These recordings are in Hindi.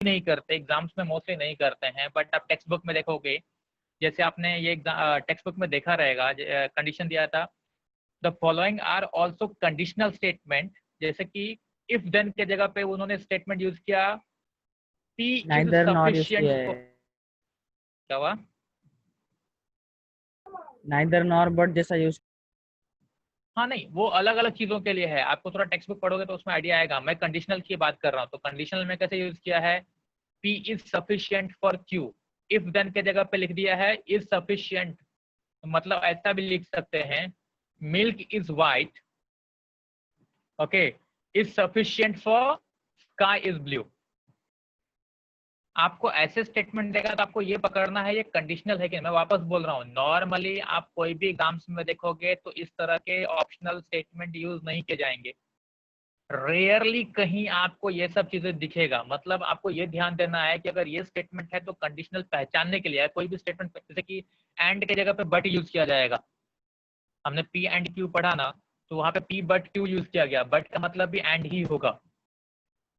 नहीं करते, एग्जाम्स में मोस्टली नहीं करते हैं, बट आप टेक्स्ट बुक में देखोगे, जैसे आपने ये टेक्स्ट बुक में देखा रहेगा, कंडीशन दिया था, the following are also conditional statement, जैसे कि इफ देन के जगह पे उन्होंने स्टेटमेंट यूज किया P is neither nor use sufficient. किया है, क्या हुआ? नाइदर नॉर बट जैसा यूज। हाँ नहीं, वो अलग अलग चीजों के लिए है, आपको थोड़ा टेक्स्ट बुक पढ़ोगे तो उसमें आइडिया आएगा। मैं कंडीशनल की बात कर रहा हूँ, तो कंडीशनल में कैसे यूज किया है, P is sufficient for Q, if then के जगह पे लिख दिया है इज सफिशिएंट, मतलब ऐसा भी लिख सकते हैं milk is white, okay, is sufficient for sky is blue. आपको ऐसे स्टेटमेंट देगा तो आपको ये पकड़ना है ये कंडीशनल है कि, मैं वापस बोल रहा हूँ, नॉर्मली आप कोई भी एग्जाम्स में देखोगे तो इस तरह के ऑप्शनल स्टेटमेंट यूज नहीं किए जाएंगे, रेयरली कहीं आपको ये सब चीजें दिखेगा। मतलब आपको ये ध्यान देना है कि अगर ये स्टेटमेंट है तो कंडीशनल पहचानने के लिए है, कोई भी स्टेटमेंट, जैसे कि एंड के जगह पे बट यूज किया जाएगा, हमने पी एंड क्यू पढ़ा ना, तो वहां पे पी बट क्यू यूज किया गया, बट का मतलब भी एंड ही होगा।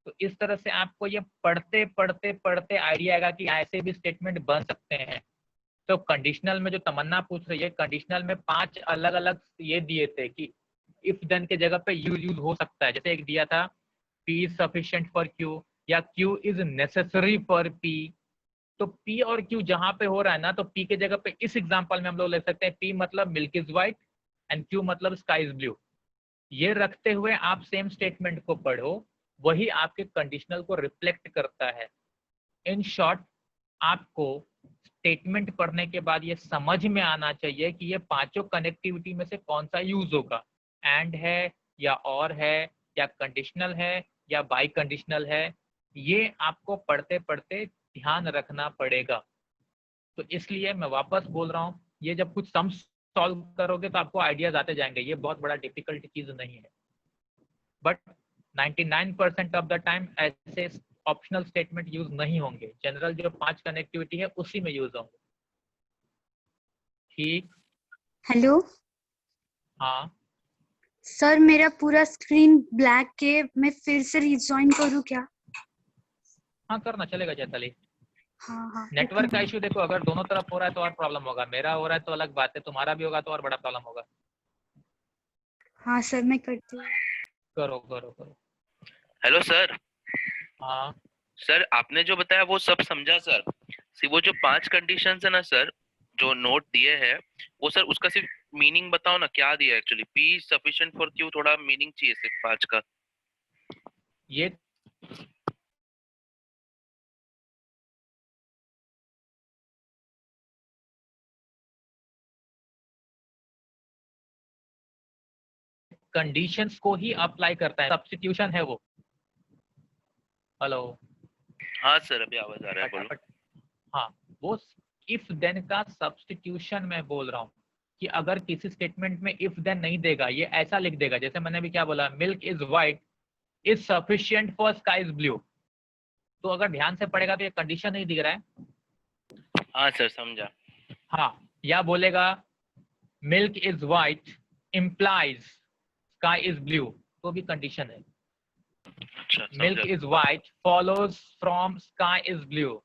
तो इस तरह से आपको ये पढ़ते पढ़ते पढ़ते आइडिया आएगा कि ऐसे भी स्टेटमेंट बन सकते हैं। तो कंडीशनल में जो तमन्ना पूछ रही है, कंडीशनल में 5 अलग अलग ये दिए थे कि इफ देन के जगह पे यूज हो सकता है। जैसे एक दिया था P is sufficient for Q, या Q is necessary for P। तो P और Q जहां पे हो रहा है ना, तो P के जगह पे इस एग्जांपल में हम लोग ले सकते हैं P मतलब milk is white and Q मतलब स्काई इज ब्लू। ये रखते हुए आप सेम स्टेटमेंट को पढ़ो, वही आपके कंडीशनल को रिफ्लेक्ट करता है। इन शॉर्ट, आपको स्टेटमेंट पढ़ने के बाद ये समझ में आना चाहिए कि ये पांचों कनेक्टिविटी में से कौन सा यूज होगा, एंड है या और है या कंडीशनल है या बाई कंडीशनल है, ये आपको पढ़ते पढ़ते ध्यान रखना पड़ेगा। तो इसलिए मैं वापस बोल रहा हूँ, ये जब कुछ सम सॉल्व करोगे तो आपको आइडियाज आते जाएंगे, ये बहुत बड़ा डिफिकल्ट चीज नहीं है। बट 99% ऑफ द टाइम ऐसे ऑप्शनल स्टेटमेंट यूज नहीं होंगे, जनरल जो 5 कनेक्टिविटी है उसी में यूज होंगे। ठीक। हेलो हाँ सर, मेरा पूरा स्क्रीन ब्लैक है, मैं फिर से रिज्वाइन करूँ क्या? हाँ, करना चलेगा चैताली। हाँ हाँ, नेटवर्क का इशू देखो, अगर दोनों तरफ हो रहा है तो और प्रॉब्लम होगा, मेरा हो रहा है तो अलग बात है, तुम्हारा भी होगा तो और बड़ा प्रॉब्लम होगा। हाँ सर, मैं करती हूँ। करो करो करो। Hello sir. हाँ सर आपने जो बताया वो सब समझा सर, वो जो 5 कंडीशंस है ना सर, जो नोट दिए हैं वो सर, उसका सिर्फ मीनिंग बताओ ना, क्या दिया actually, P sufficient for Q, थोड़ा मीनिंग चाहिए सिर्फ 5 का। ये कंडीशंस को ही अप्लाई करता है, सब्स्टिट्यूशन है वो। हेलो। हाँ सर, अभी आवाज आ रहा है, बोलो। हाँ, वो इफ देन का सब्स्टिट्यूशन मैं बोल रहा हूँ कि अगर किसी स्टेटमेंट में इफ देन नहीं देगा, ये ऐसा लिख देगा, जैसे मैंने भी क्या बोला, milk is white is sufficient for sky is blue. तो अगर ध्यान से पढ़ेगा तो ये कंडीशन नहीं दिख रहा है। हाँ सर, समझा। हाँ, या बोलेगा milk is white implies sky is blue, तो भी कंडीशन है। अच्छा, मिल्क समझा। Is white follows from sky is blue,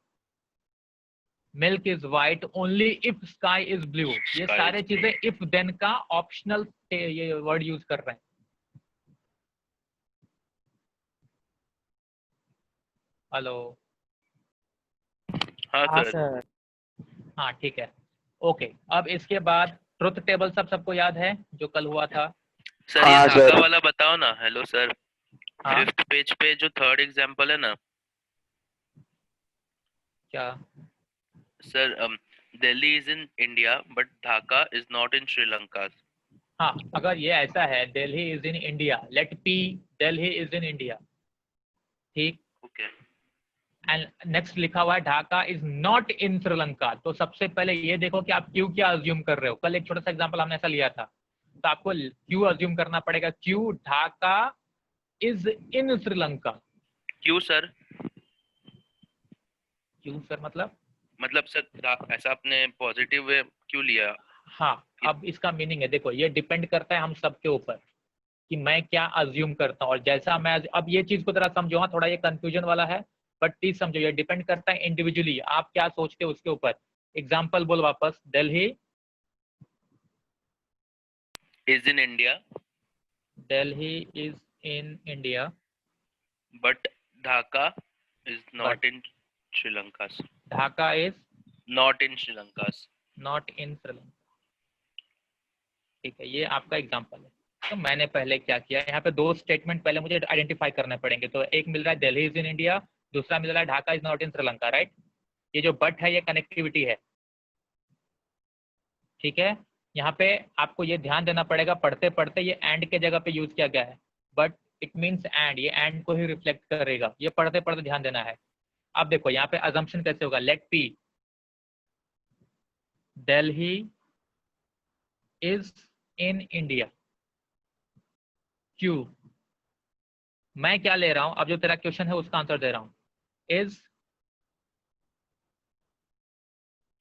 milk is white only if sky is blue. ये Sky सारे is चीजें इफ देन का ऑप्शनल ये वर्ड यूज कर रहे हैं। हेलो। हाँ हाँ सर। सर। हाँ ठीक है, ओके। अब इसके बाद ट्रुथ टेबल सब सबको याद है जो कल हुआ था? सर ये धागा वाला बताओ ना। हेलो सर, हाँ 5th पेज पे जो 3rd एग्जांपल है ना क्या? Sir, Delhi is in India but Dhaka is not in Sri Lanka. हाँ, अगर ये ऐसा है Delhi is in India, let P Delhi is in India, ठीक। ओके। एंड नेक्स्ट लिखा हुआ है Dhaka is not in Sri Lanka. तो सबसे पहले ये देखो कि आप क्यू क्या अज्यूम कर रहे हो। कल एक छोटा सा एग्जांपल हमने ऐसा लिया था, तो आपको क्यू अज्यूम करना पड़ेगा, Q Dhaka is in Sri Lanka. क्यों सर? क्यू सर मतलब सर ऐसा आपने पॉजिटिव वे क्यों लिया? हाँ, अब इसका मीनिंग है, देखो ये डिपेंड करता है हम सबके ऊपर कि मैं क्या अज्यूम करता हूँ। और जैसा मैं अब ये चीज को जरा समझो, हाँ थोड़ा ये कंफ्यूजन वाला है, बट प्लीज समझो ये डिपेंड करता है इंडिविजुअली, आप क्या सोचते हो उसके ऊपर। एग्जाम्पल बोल वापस, Delhi is in India, Delhi is in India, but Dhaka is not but in Sri Lanka. Dhaka is Not in Sri Lanka. not in Sri Lanka। ठीक है, ये आपका एग्जाम्पल है। तो मैंने पहले क्या किया, यहाँ पे दो स्टेटमेंट पहले मुझे आइडेंटिफाई करने पड़ेंगे। तो एक मिल रहा है दिल्ली इज इन इंडिया, दूसरा मिल रहा है Dhaka is not in Sri Lanka, right. ये जो बट है ये कनेक्टिविटी है, ठीक है। यहाँ पे आपको ये ध्यान देना पड़ेगा, पढ़ते पढ़ते ये एंड के जगह पे यूज किया गया है, बट इट मीन्स एंड, ये एंड को ही रिफ्लेक्ट करेगा, ये पढ़ते पढ़ते ध्यान देना है। अब देखो यहाँ पे अजम्पशन कैसे होगा, let P Delhi is in India, Q मैं क्या ले रहा हूं, अब जो तेरा क्वेश्चन है उसका आंसर दे रहा हूं, इज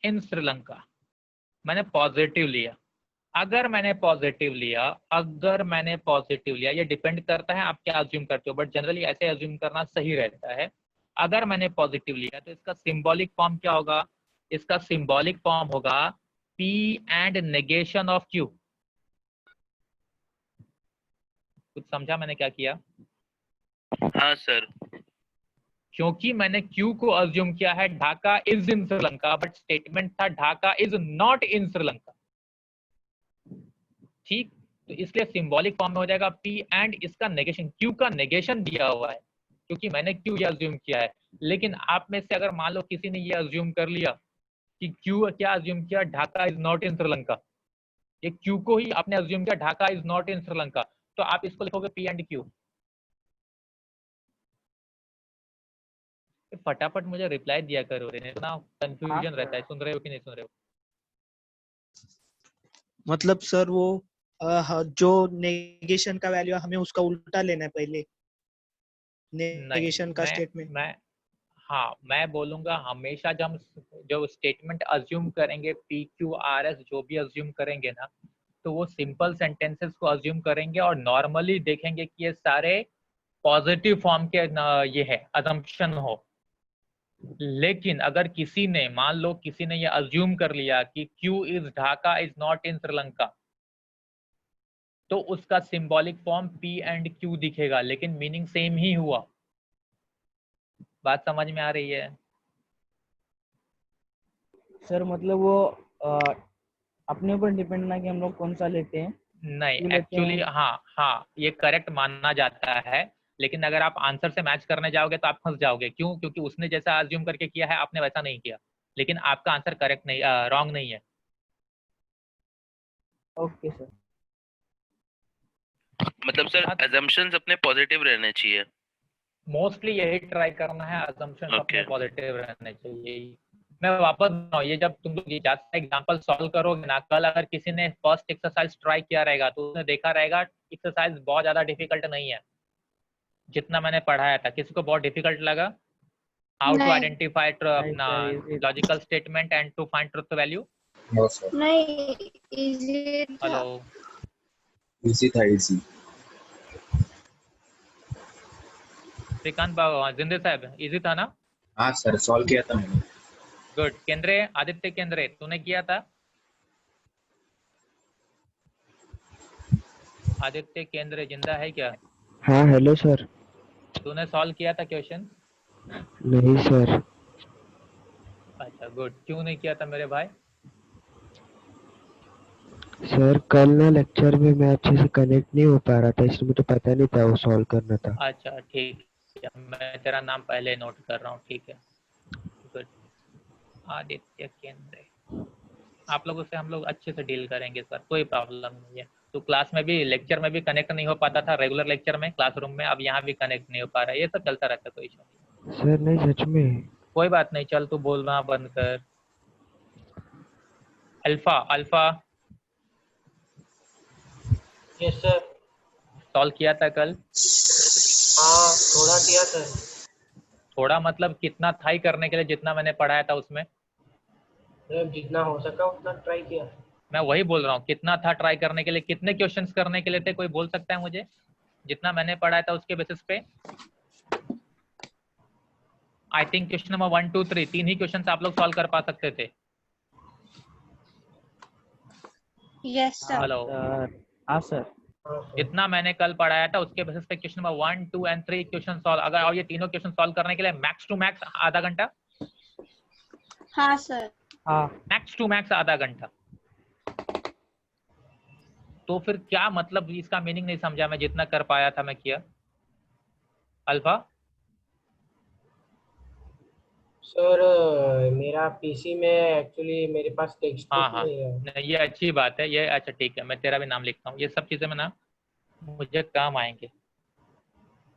इन श्रीलंका। मैंने पॉजिटिव लिया, अगर मैंने पॉजिटिव लिया, ये डिपेंड करता है आप क्या अज्यूम करते हो, बट जनरली ऐसे अज्यूम करना सही रहता है। अगर मैंने पॉजिटिव लिया तो इसका सिंबॉलिक फॉर्म क्या होगा, इसका सिंबॉलिक फॉर्म होगा P and negation of Q। कुछ समझा मैंने क्या किया? हाँ सर। क्योंकि मैंने Q को अज्यूम किया है Dhaka is in Sri Lanka, but statement था Dhaka is not in Sri Lanka, ठीक। तो इसलिए सिंबॉलिक फॉर्म में हो जाएगा P एंड इसका नेगेशन, Q का नेगेशन दिया हुआ है क्योंकि मैंने Q ये अज्यूम किया है। लेकिन आप में से अगर मान लो किसी ने ये अज्यूम कर लिया कि Q क्या अज्यूम किया, Dhaka is not in Sri Lanka, ये Q को ही आपने अज्यूम किया Dhaka is not in Sri Lanka, तो आप इसको लिखोगे P एंड Q। फटाफट मुझे रिप्लाई दिया करो, इतना कंफ्यूजन रहता है, सुन रहे हो कि नहीं सुन रहे हो? मतलब सर वो जो नेगेशन का वैल्यू है हमें उसका उल्टा लेना है पहले, नेगेशन का स्टेटमेंट। मैं बोलूंगा हमेशा जब हम जो स्टेटमेंट अज्यूम करेंगे P Q R S जो भी अज्यूम करेंगे ना, तो वो सिंपल सेंटेंसेस को अज्यूम करेंगे और नॉर्मली देखेंगे कि ये सारे पॉजिटिव फॉर्म के ये है अजम्पशन हो। लेकिन अगर किसी ने मान लो किसी ने ये अज्यूम कर लिया कि Q is Dhaka is not in Sri Lanka, तो उसका symbolic form P and Q दिखेगा, लेकिन मीनिंग सेम ही हुआ। बात समझ में आ रही है? सर मतलब वो अपने ऊपर डिपेंड ना कि हम लोग कौन सा लेते हैं। नहीं, एक्चुअली हाँ ये करेक्ट माना जाता है, लेकिन अगर आप आंसर से मैच करने जाओगे तो आप फंस जाओगे। क्यों? क्योंकि उसने जैसा अज्यूम करके किया है आपने वैसा नहीं किया, लेकिन आपका आंसर करेक्ट नहीं, रॉन्ग नहीं है। Okay sir. मतलब सर assumptions अपने पॉजिटिव रहने चाहिए। मोस्टली यही ट्राई करना है, assumptions अपने Okay. पॉजिटिव रहने चाहिए। मैं वापस ये जब तुम लोग ज्यादा एग्जांपल सॉल्व करोगे ना, कल अगर किसी ने फर्स्ट एक्सरसाइज ट्राई किया रहेगा तो उसने देखा रहेगा एक्सरसाइज बहुत ज्यादा डिफिकल्ट नहीं है जितना मैंने पढ़ाया था। किसी को बहुत डिफिकल्ट लगा? हाउ टू आइडेंटिफाई अपना logical statement and to find truth value? No sir. नहीं, इजी था। हेलो, इजी था, इजी। श्रीकांत बाबू, जिंदे साहब, इजी था ना? हाँ सर, सॉल्व किया था मैंने। गुड। केंद्रे, आदित्य केंद्रे, तूने किया था? आदित्य केंद्रे जिंदा है क्या? हाँ हेलो सर। तूने सॉल्व किया था क्वेश्चन? नहीं सर। अच्छा गुड। क्यों नहीं किया था मेरे भाई? सर कल ना लेक्चर में मैं अच्छे से कनेक्ट नहीं हो पा रहा था, इसलिए मुझे पता नहीं था वो सॉल्व करना था। अच्छा ठीक है, मैं तेरा नाम पहले नोट कर रहा हूँ, ठीक है। गुड। आदित्य केंद्रे, आप लोगों से हम लोग अच्छे से डील करेंगे सर, कोई प्रॉब्लम नहीं है। तो क्लास में भी लेक्चर में भी कनेक्ट नहीं हो पाता था, रेगुलर लेक्चर में क्लासरूम में, अब यहाँ भी कनेक्ट नहीं हो पा रहा है, ये सब चलता रहता है, कोई इशू नहीं। सर नहीं सच में। कोई बात नहीं, चल तू बोलना बंद कर। Alpha, alpha yes sir. Solve किया था कल? हाँ थोड़ा किया सर। थोड़ा मतलब कितना था ही करने के लिए जितना मैंने पढ़ाया था उसमें? जितना हो सका उतना ट्राई किया। मैं वही बोल रहा हूँ, कितना था ट्राई करने के लिए, कितने क्वेश्चंस करने के लिए थे, कोई बोल सकता है मुझे? जितना मैंने पढ़ाया था उसके बेसिस पे आई थिंक क्वेश्चन नंबर 1 2 3 तीन ही क्वेश्चन आप लोग सॉल्व कर पा सकते थे। Yes sir. हेलो, सर हाँ सर। जितना मैंने कल पढ़ाया था उसके बेसिस पे question number 1 2 and 3 question solve, अगर और ये तीनों क्वेश्चन सॉल्व करने के लिए मैक्स टू मैक्स आधा घंटा, हाँ सर। हाँ मैक्स टू मैक्स आधा घंटा। तो फिर क्या मतलब, इसका मीनिंग नहीं समझा मैं, जितना कर पाया था मैं किया। अल्फा सर मेरा पीसी में एक्चुअली मेरे पास टेक्स्ट हाँ बुक हाँ, नहीं है। नहीं ये अच्छी बात है, ये अच्छा ठीक है, मैं तेरा भी नाम लिखता हूँ। ये सब चीजें मैं ना मुझे काम आएंगे,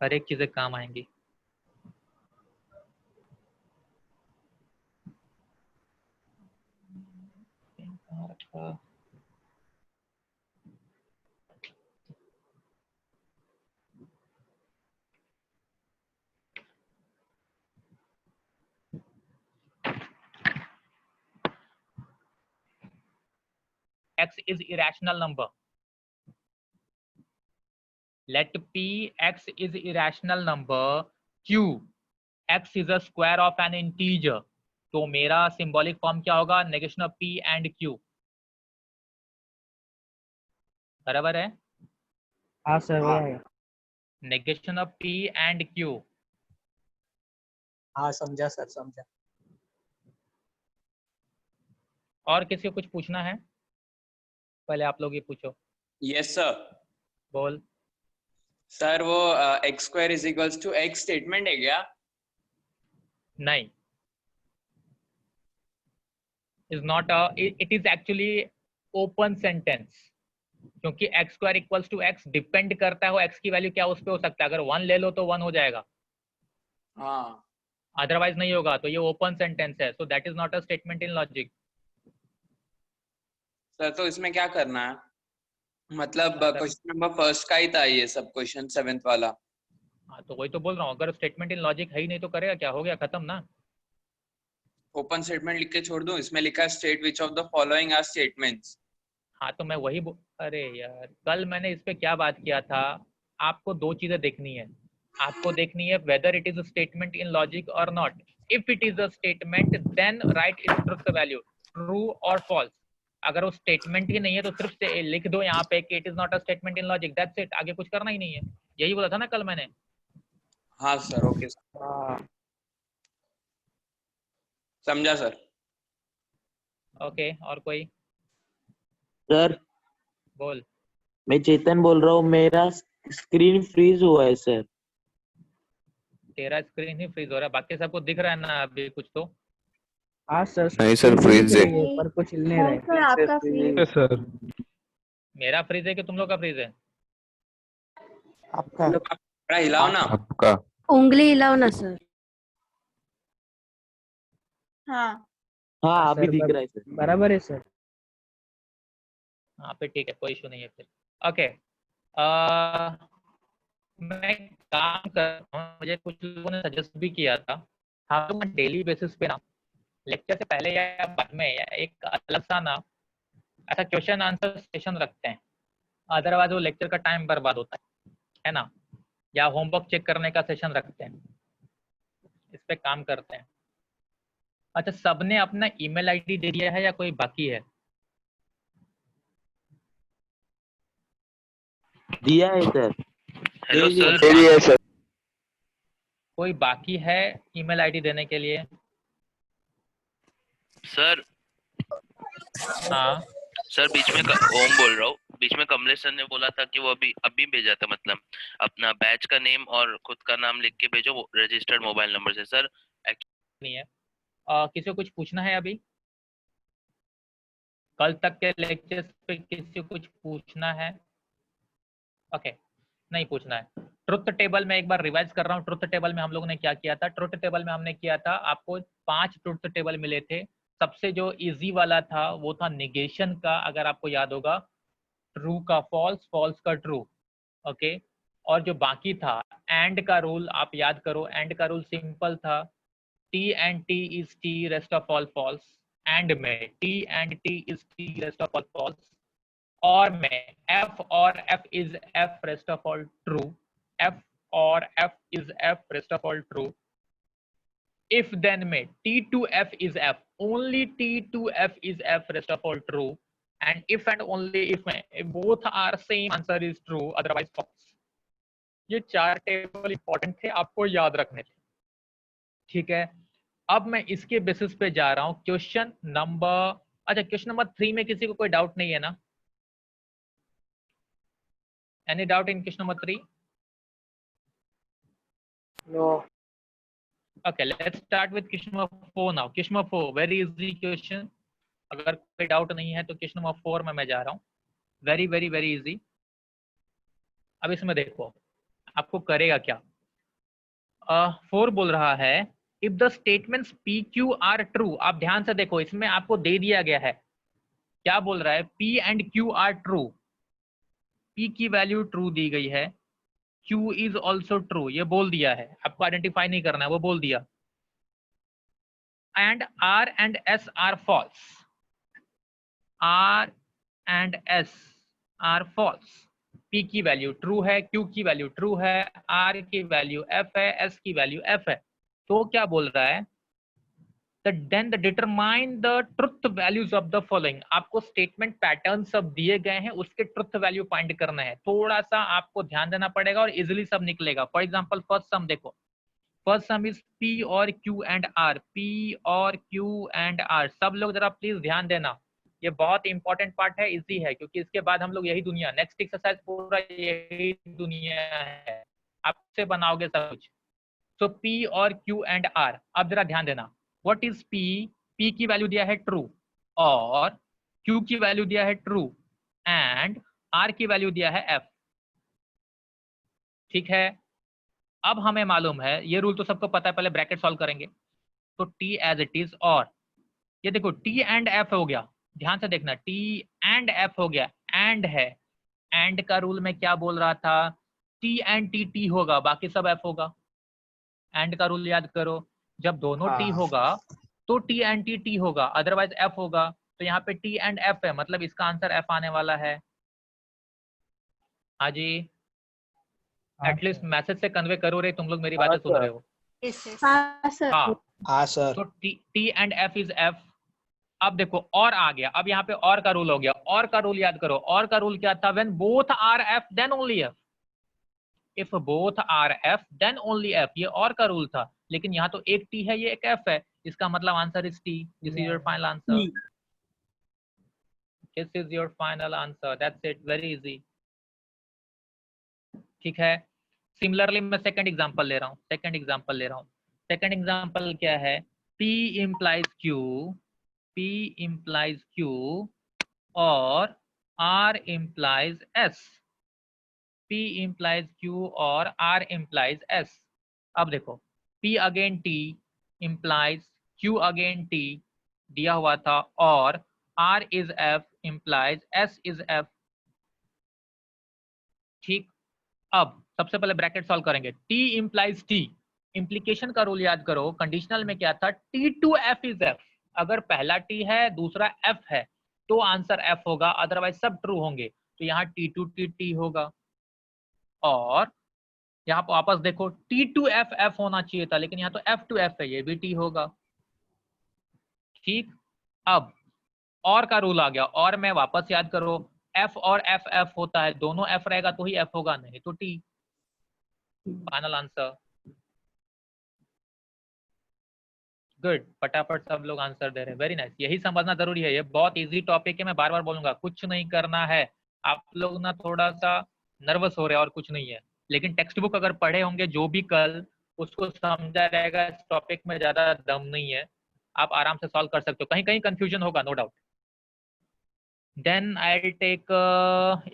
हर एक चीजें काम आएंगी। X is irrational number. Let P X is irrational number. Q X is a square of an integer. तो मेरा सिंबॉलिक फॉर्म क्या होगा? Negation of P and Q। बराबर है? हाँ सर वही है। Negation of P and Q। हाँ समझा सर, समझा। और किसी को कुछ पूछना है? पहले आप लोग ये पूछो। Yes sir. बोल। सर वो x square is equals to x statement है क्या? नहीं, is not a, it is actually open sentence, क्योंकि x square equals to x depend करता है वो एक्स की वैल्यू क्या उस पे हो सकता है। अगर 1 ले लो तो 1 हो जाएगा, हाँ अदरवाइज नहीं होगा। तो ये ओपन सेंटेंस है, so that is not a statement in logic. Sir, तो इसमें क्या करना है? मतलब क्या करना? क्वेश्चन नंबर फर्स्ट का ही था ये सब, क्वेश्चन 7th वाला। हाँ तो वही तो बोल रहा हूँ, अगर स्टेटमेंट इन लॉजिक है ही नहीं तो करेगा क्या? हो गया खत्म ना। ओपन स्टेटमेंट लिख के छोड़ दूं? इसमें लिखा है state which of the following are statements. हाँ तो मैं वही अरे यार, कल मैंने इस पे क्या बात किया था। आपको दो चीजें देखनी है। आपको देखनी है whether it is a statement in logic और नॉट। If it is a statement then write its truth value, true और फॉल्स। अगर वो स्टेटमेंट ही नहीं है तो सिर्फ से लिख दो यहाँ पे कि it is not a statement in logic, that's it. आगे कुछ करना ही नहीं है। यही बोला था ना कल मैंने। हाँ सर, ओके सर, हाँ समझा सर। ओके, और कोई? सर बोल। मैं चेतन बोल रहा हूँ, मेरा स्क्रीन फ्रीज हुआ है सर। तेरा स्क्रीन ही फ्रीज हो रहा है, बाकी सबको दिख रहा है ना अभी कुछ तो? हाँ सर। नहीं सर, screen freeze दिख है। रही है, पर कुछ हिल नहीं रहा है। सर आपका फ्रीज। सर मेरा फ्रीज है कि तुम लोग का फ्रीज है? आपका थोड़ा हिलाओ ना। आपका। उंगली हिलाओ ना सर। हाँ हाँ अभी सर दिख रहा है सर। बराबर है सर। हाँ फिर ठीक है, कोई इशू नहीं है फिर। ओके, मैं काम कर रहा हूँ, मुझे कुछ लोगों ने सजेस्ट भी किया था हम लोग डेली बेसिस पे ना, लेक्चर से पहले या बाद में, या एक अलग सा ना ऐसा क्वेश्चन आंसर सेशन रखते हैं। अदरवाइज वो लेक्चर का टाइम बर्बाद होता है ना। या होमवर्क चेक करने का सेशन रखते हैं, इस पे काम करते हैं। अच्छा, सबने अपना ईमेल आईडी दे दिया है या कोई बाकी है? दिया है सर। हेलो दे दिया सर। सही है सर। कोई बाकी है ईमेल आईडी देने के लिए? सर हाँ सर बीच में ओम बोल रहा हूँ। बीच में कमलेश सर ने बोला था कि वो अभी अभी भेजा था, मतलब अपना बैच का नेम और खुद का नाम लिख के भेजो रजिस्टर्ड मोबाइल नंबर से। सर नहीं है। किसी को कुछ पूछना है अभी? कल तक के लेक्चर्स पे किसी को कुछ पूछना है? ओके, नहीं पूछना है। ट्रुथ टेबल में एक बार रिवाइज कर रहा हूँ। ट्रुथ टेबल में हम लोगों ने क्या किया था? ट्रुथ टेबल में हमने किया था, आपको 5 ट्रुथ टेबल मिले थे। सबसे जो इजी वाला था वो था निगेशन का, अगर आपको याद होगा, ट्रू का फॉल्स, फॉल्स का ट्रू। ओके, और जो बाकी था एंड का रूल, आप याद करो। एंड का रूल सिंपल था, T and T is T, rest of all false। And में T and T is T, rest of all false। और में F और F is F, rest of all true। F और F is F, rest of all true। if then में T2F is F, only T2F is F, rest of all true, and if and only if में if both are same, answer is true, otherwise false. ये 4 टेबल इंपॉर्टेंट थे, आपको याद रखने थे, ठीक है। अब मैं इसके बेसिस पे जा रहा हूँ क्वेश्चन नंबर, अच्छा क्वेश्चन नंबर 3 में किसी को कोई डाउट नहीं है ना? Any doubt in question number 3? No. Okay, let's start with question number 4 now. Question number 4, very easy question. अगर कोई डाउट नहीं है तो क्वेश्चन नंबर 4 में मैं जा रहा हूँ, वेरी वेरी वेरी इजी। अब इसमें देखो आपको करेगा क्या। 4 बोल रहा है if the statements P Q R true, आप ध्यान से देखो इसमें आपको दे दिया गया है, क्या बोल रहा है, P and Q R true, P की वैल्यू ट्रू दी गई है, Q is also true, ये बोल दिया है, आपको आइडेंटिफाई नहीं करना है, वो बोल दिया, and R and S are false, R and S are false, P की वैल्यू ट्रू है, Q की वैल्यू ट्रू है, R की वैल्यू F है, S की वैल्यू F है, तो क्या बोल रहा है, then determine the truth values of the following, आपको स्टेटमेंट पैटर्न सब दिए गए हैं, उसके ट्रुथ वैल्यू फाइंड करना है, थोड़ा सा आपको ध्यान देना पड़ेगा और इजिली सब निकलेगा। फॉर एग्जांपल फर्स्ट सम देखो, फर्स्ट सम इज P और Q एंड R, P और Q एंड R, सब लोग जरा प्लीज ध्यान देना, ये बहुत इंपॉर्टेंट पार्ट है, इजी है, क्योंकि इसके बाद हम लोग यही दुनिया, नेक्स्ट एक्सरसाइज पूरा यही दुनिया है, आपसे बनाओगे सब कुछ। सो P और Q एंड R, अब जरा ध्यान देना, व्हाट इज P, P की वैल्यू दिया है ट्रू और Q की वैल्यू दिया है ट्रू एंड R की वैल्यू दिया है F, ठीक है। अब हमें मालूम है, ये रूल तो सबको पता है, पहले ब्रैकेट सॉल्व करेंगे, तो T एज इट इज, और ये देखो T एंड F हो गया, ध्यान से देखना, T एंड F हो गया, एंड है, एंड का रूल में क्या बोल रहा था, T एंड T होगा, बाकी सब F होगा, एंड का रूल याद करो, जब दोनों T होगा तो T एंड T होगा, अदरवाइज F होगा, तो यहाँ पे T एंड F है, मतलब इसका आंसर F आने वाला है। हाँ जी, एटलीस्ट मैसेज से कन्वे करो रे, तुम लोग मेरी बातें सुन रहे हो? हाँ सर। तो T and F is F। अब देखो और आ गया, अब यहाँ पे और का रूल हो गया, और का रूल याद करो, और का रूल क्या था, when both are F then only F, if both are F then only F, ये और का रूल था, लेकिन यहाँ तो एक T है, ये एक F है, इसका मतलब answer is T, this is your final answer, this is your final answer, that's it, very easy, ठीक है। सिमिलरली मैं सेकंड एग्जांपल ले रहा हूँ, सेकंड एग्जांपल क्या है, P implies Q और R implies S, P implies Q और R implies S। अब देखो P again T implies Q again T दिया हुआ था, और R is F implies S is F, ठीक। अब सबसे पहले ब्रैकेट सॉल्व करेंगे, T implies T, इम्प्लीकेशन का रूल याद करो, कंडीशनल में क्या था, T2F is F, अगर पहला T है दूसरा F है तो आंसर F होगा, अदरवाइज सब ट्रू होंगे, तो यहाँ T2T होगा, और यहाँ पर वापस देखो T2F F होना चाहिए था, लेकिन यहाँ तो F2F है, ये भी T होगा, ठीक। अब और का रूल आ गया, और में वापस याद करो, F और F होता है, दोनों F रहेगा तो ही F होगा, नहीं तो T, फाइनल आंसर। गुड, फटाफट सब लोग आंसर दे रहे हैं, वेरी नाइस, यही समझना जरूरी है, ये बहुत इजी टॉपिक है, मैं बार बार बोलूंगा, कुछ नहीं करना है, आप लोग ना थोड़ा सा नर्वस हो रहे हैं और कुछ नहीं है, लेकिन टेक्स्ट बुक अगर पढ़े होंगे जो भी कल, उसको समझा रहेगा, इस टॉपिक में ज्यादा दम नहीं है, आप आराम से सॉल्व कर सकते हो, कहीं कहीं कंफ्यूजन होगा, no doubt. Then I will take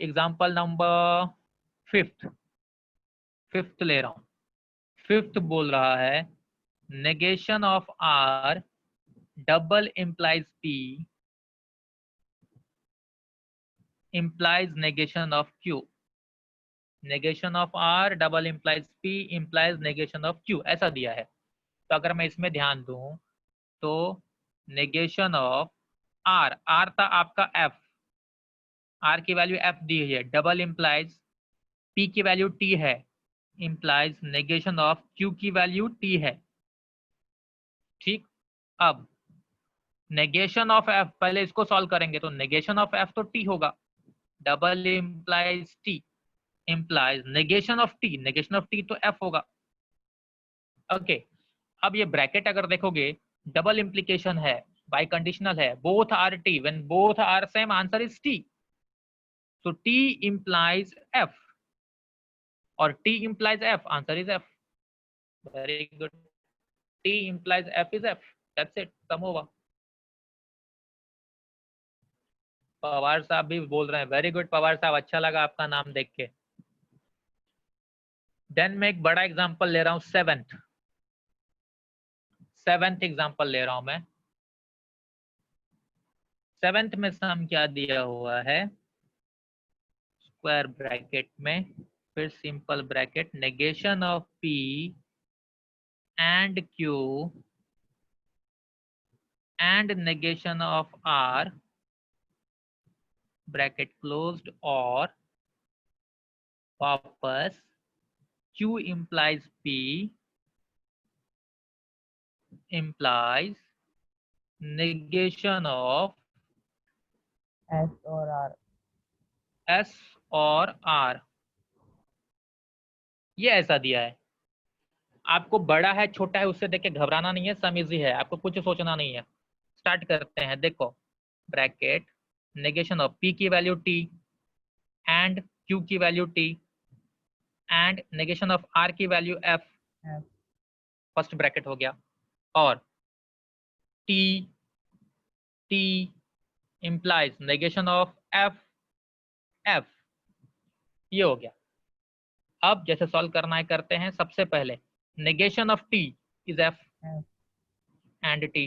example number fifth ले रहा हूँ, फिफ्थ बोल रहा है negation of R double implies P implies negation of Q, negation of R double implies P implies negation of Q, ऐसा दिया है, तो अगर मैं इसमें ध्यान दूं तो negation of R, R था आपका F, R की वैल्यू F दी है, डबल implies P की वैल्यू T है, implies negation of Q की वैल्यू T है, ठीक, अब नेगेशन ऑफ एफ, पहले इसको सॉल्व करेंगे तो नेगेशन ऑफ एफ तो टी होगा, double implies T implies negation of T, negation of T तो एफ होगा। ओके, अब ये ब्रैकेट अगर देखोगे डबल इम्प्लीकेशन है, बाय कंडीशनल है, both are T, when both are same answer is T, so t implies f और t implies f, answer is f, very good, t implies f is f, that's it, सम होगा। पवार साहब भी बोल रहे हैं वेरी गुड पवार साहब, अच्छा लगा आपका नाम देख के। देन मैं एक बड़ा एग्जांपल ले रहा हूं, सेवेंथ एग्जांपल ले रहा हूं मैं। सेवेंथ में सम क्या दिया हुआ है, स्क्वायर ब्रैकेट में, फिर simple bracket, negation of p and q and negation of r, bracket closed, और वापस q implies p implies negation of S और आर, s और r, ये ऐसा दिया है। आपको बड़ा है छोटा है उससे देख के घबराना नहीं है, सम इजी है, आपको कुछ सोचना नहीं है। स्टार्ट करते हैं, देखो ब्रैकेट नेगेशन ऑफ p की वैल्यू t एंड q की value t and negation of r की वैल्यू f, फर्स्ट ब्रैकेट हो गया, और t implies negation of f, ये हो गया। अब जैसे सॉल्व करना है करते हैं, सबसे पहले negation of t is f and t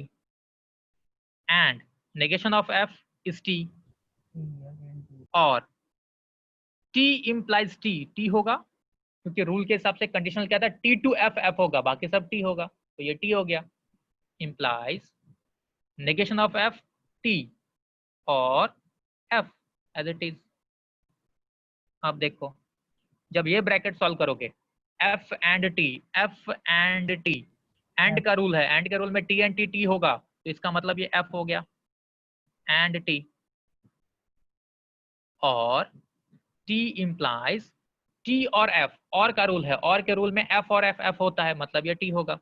and negation of f is t, और t implies t होगा क्योंकि रूल के हिसाब से कंडीशनल क्या था, t to f होगा, बाकी सब t होगा, तो ये t हो गया, implies negation of f t और f as it is। अब देखो जब ये ब्रैकेट सॉल्व करोगे, f एंड t, एंड का रूल है, एंड के रूल में t एंड t होगा, तो इसका मतलब ये f हो गया एंड t, और t implies t और f, और का रूल है, और के रूल में f और f होता है, मतलब ये t होगा।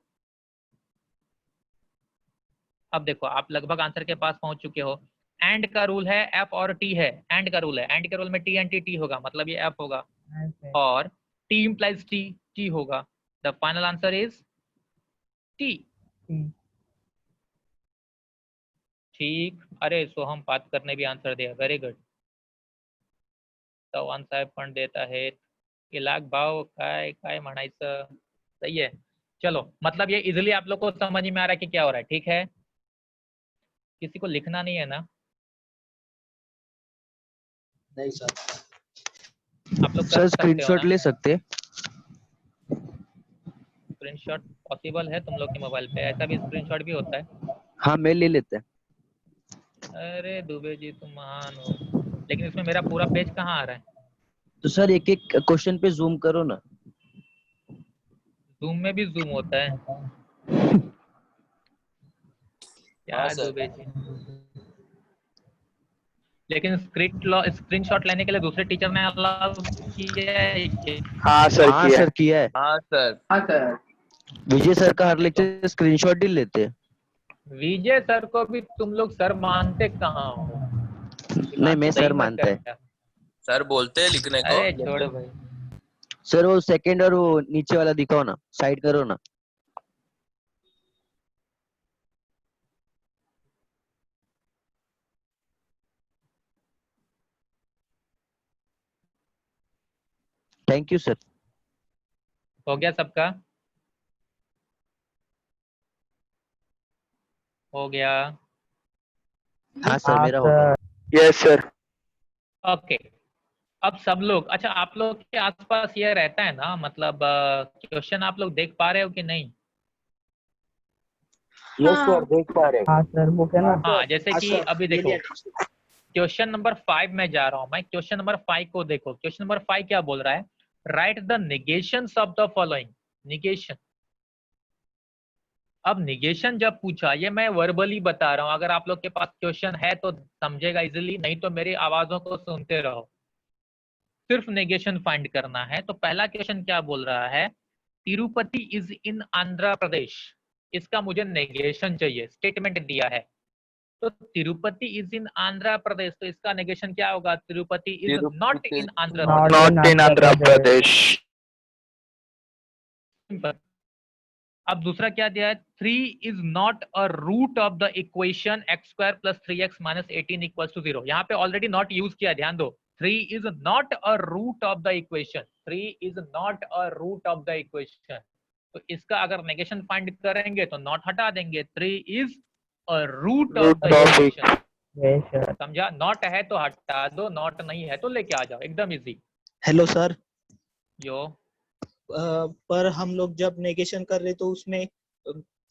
अब देखो आप लगभग आंसर के पास पहुंच चुके हो, एंड का रूल है f और t है, एंड का रूल है, एंड के रूल में t एंड t होगा, मतलब ये f होगा, और t implies t होगा, the final answer is t। ठीक, अरे सोहम बात करने भी आंसर दिया, वेरी गुड। चव्हाण साहेब पण देत आहेत, इलाक भाव काय म्हणायचं, सही है। चलो मतलब ये इजिली आप लोग को समझ में आ रहा है कि क्या हो रहा है, ठीक है। किसी को लिखना नहीं है ना? नहीं सर। आप लोग सर स्क्रीनशॉट ले सकते, स्क्रीनशॉट पॉसिबल है तुम लोग के मोबाइल पे? ऐसा भी स्क्रीनशॉट भी होता है? हाँ मैं ले लेते हैं। अरे दुबे जी तुम महान हो, लेकिन इसमें मेरा पूरा पेज कहाँ आ रहा है? तो सर एक एक क्वेश्चन पे जूम करो ना। जूम में भी जूम होता है क्या दुबे जी? लेकिन स्क्रीनशॉट लेने के लिए दूसरे टीचर ने अलाउ किया है? हाँ सर किया है। हाँ सर। विजय सर का हर लेक्चर स्क्रीनशॉट ही लेते हैं। विजय सर को भी तुम लोग सर मानते कहाँ हो? नहीं मैं सर मानता है। सर बोलते हैं लिखने को। अरे छोड़ो भाई। सर वो सेकंड और वो नीचे वाला दिखाओ ना, साइड करो ना। Thank you sir. हो गया सबका? हो गया? हाँ सर मेरा हो गया। Yes sir. ओके, अब सब लोग, अच्छा आप लोग के आसपास ये रहता है ना, मतलब क्वेश्चन आप लोग देख पा रहे हो कि नहीं? यस सर देख पा रहे हैं। हाँ सर बुक है ना। हाँ जैसे कि अभी देखो क्वेश्चन नंबर 5 में जा रहा हूं मैं, क्वेश्चन नंबर 5 को देखो। क्वेश्चन नंबर 5 क्या बोल रहा है? Write the negations of the following. Negation अब निगेशन जब पूछा, ये मैं वर्बली बता रहा हूँ, अगर आप लोग के पास क्वेश्चन है तो समझेगा इजीली, नहीं तो मेरी आवाजों को सुनते रहो। सिर्फ नेगेशन फाइंड करना है। तो पहला क्वेश्चन क्या बोल रहा है, तिरुपति इज इन आंध्र प्रदेश, इसका मुझे नेगेशन चाहिए, स्टेटमेंट दिया है। तो तिरुपति इज इन आंध्र प्रदेश, तो इसका नेगेशन क्या होगा, Tirupati is not in Andhra Pradesh. Not in Andhra Pradesh. अब दूसरा क्या दिया है, 3 is not a root of the equation x² + 3x - 18 = 0। यहाँ पे ऑलरेडी नॉट यूज किया, ध्यान दो। 3 is not a root of the equation, 3 is not a root of the equation. तो इसका अगर नेगेशन फाइंड करेंगे तो नॉट हटा देंगे, 3 is a root of the equation. समझा, नॉट है तो हटा दो, नॉट नहीं है तो लेके आ जाओ, एकदम इजी। हेलो सर, यो पर हम लोग जब नेगेशन कर रहे तो उसमें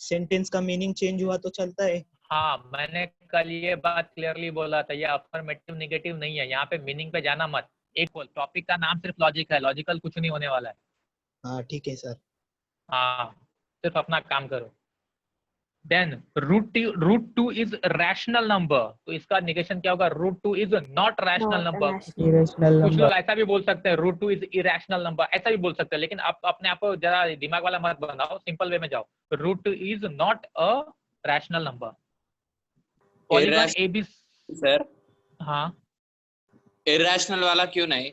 सेंटेंस का मीनिंग चेंज हुआ तो चलता है? हाँ, मैंने कल ये बात क्लियरली बोला था, ये अफर्मेटिव नेगेटिव नहीं है, यहाँ पे मीनिंग पे जाना मत। एक टॉपिक का नाम सिर्फ लॉजिक है, लॉजिकल कुछ नहीं होने वाला है। हाँ ठीक है सर। हाँ, सिर्फ अपना काम करो। देन √2 इज रैशनल नंबर, तो इसका निगेशन क्या होगा, √2 is not rational number. Irrational कुछ नंबर। लोग ऐसा भी बोल सकते हैं, √2 इज इरेशनल नंबर, ऐसा भी बोल सकते हैं, लेकिन आप अपने आप को जरा दिमाग वाला मत बनाओ, सिंपल वे में जाओ। √2 is not a rational number. Polygon AB sir, हाँ इरेशनल वाला क्यों नहीं?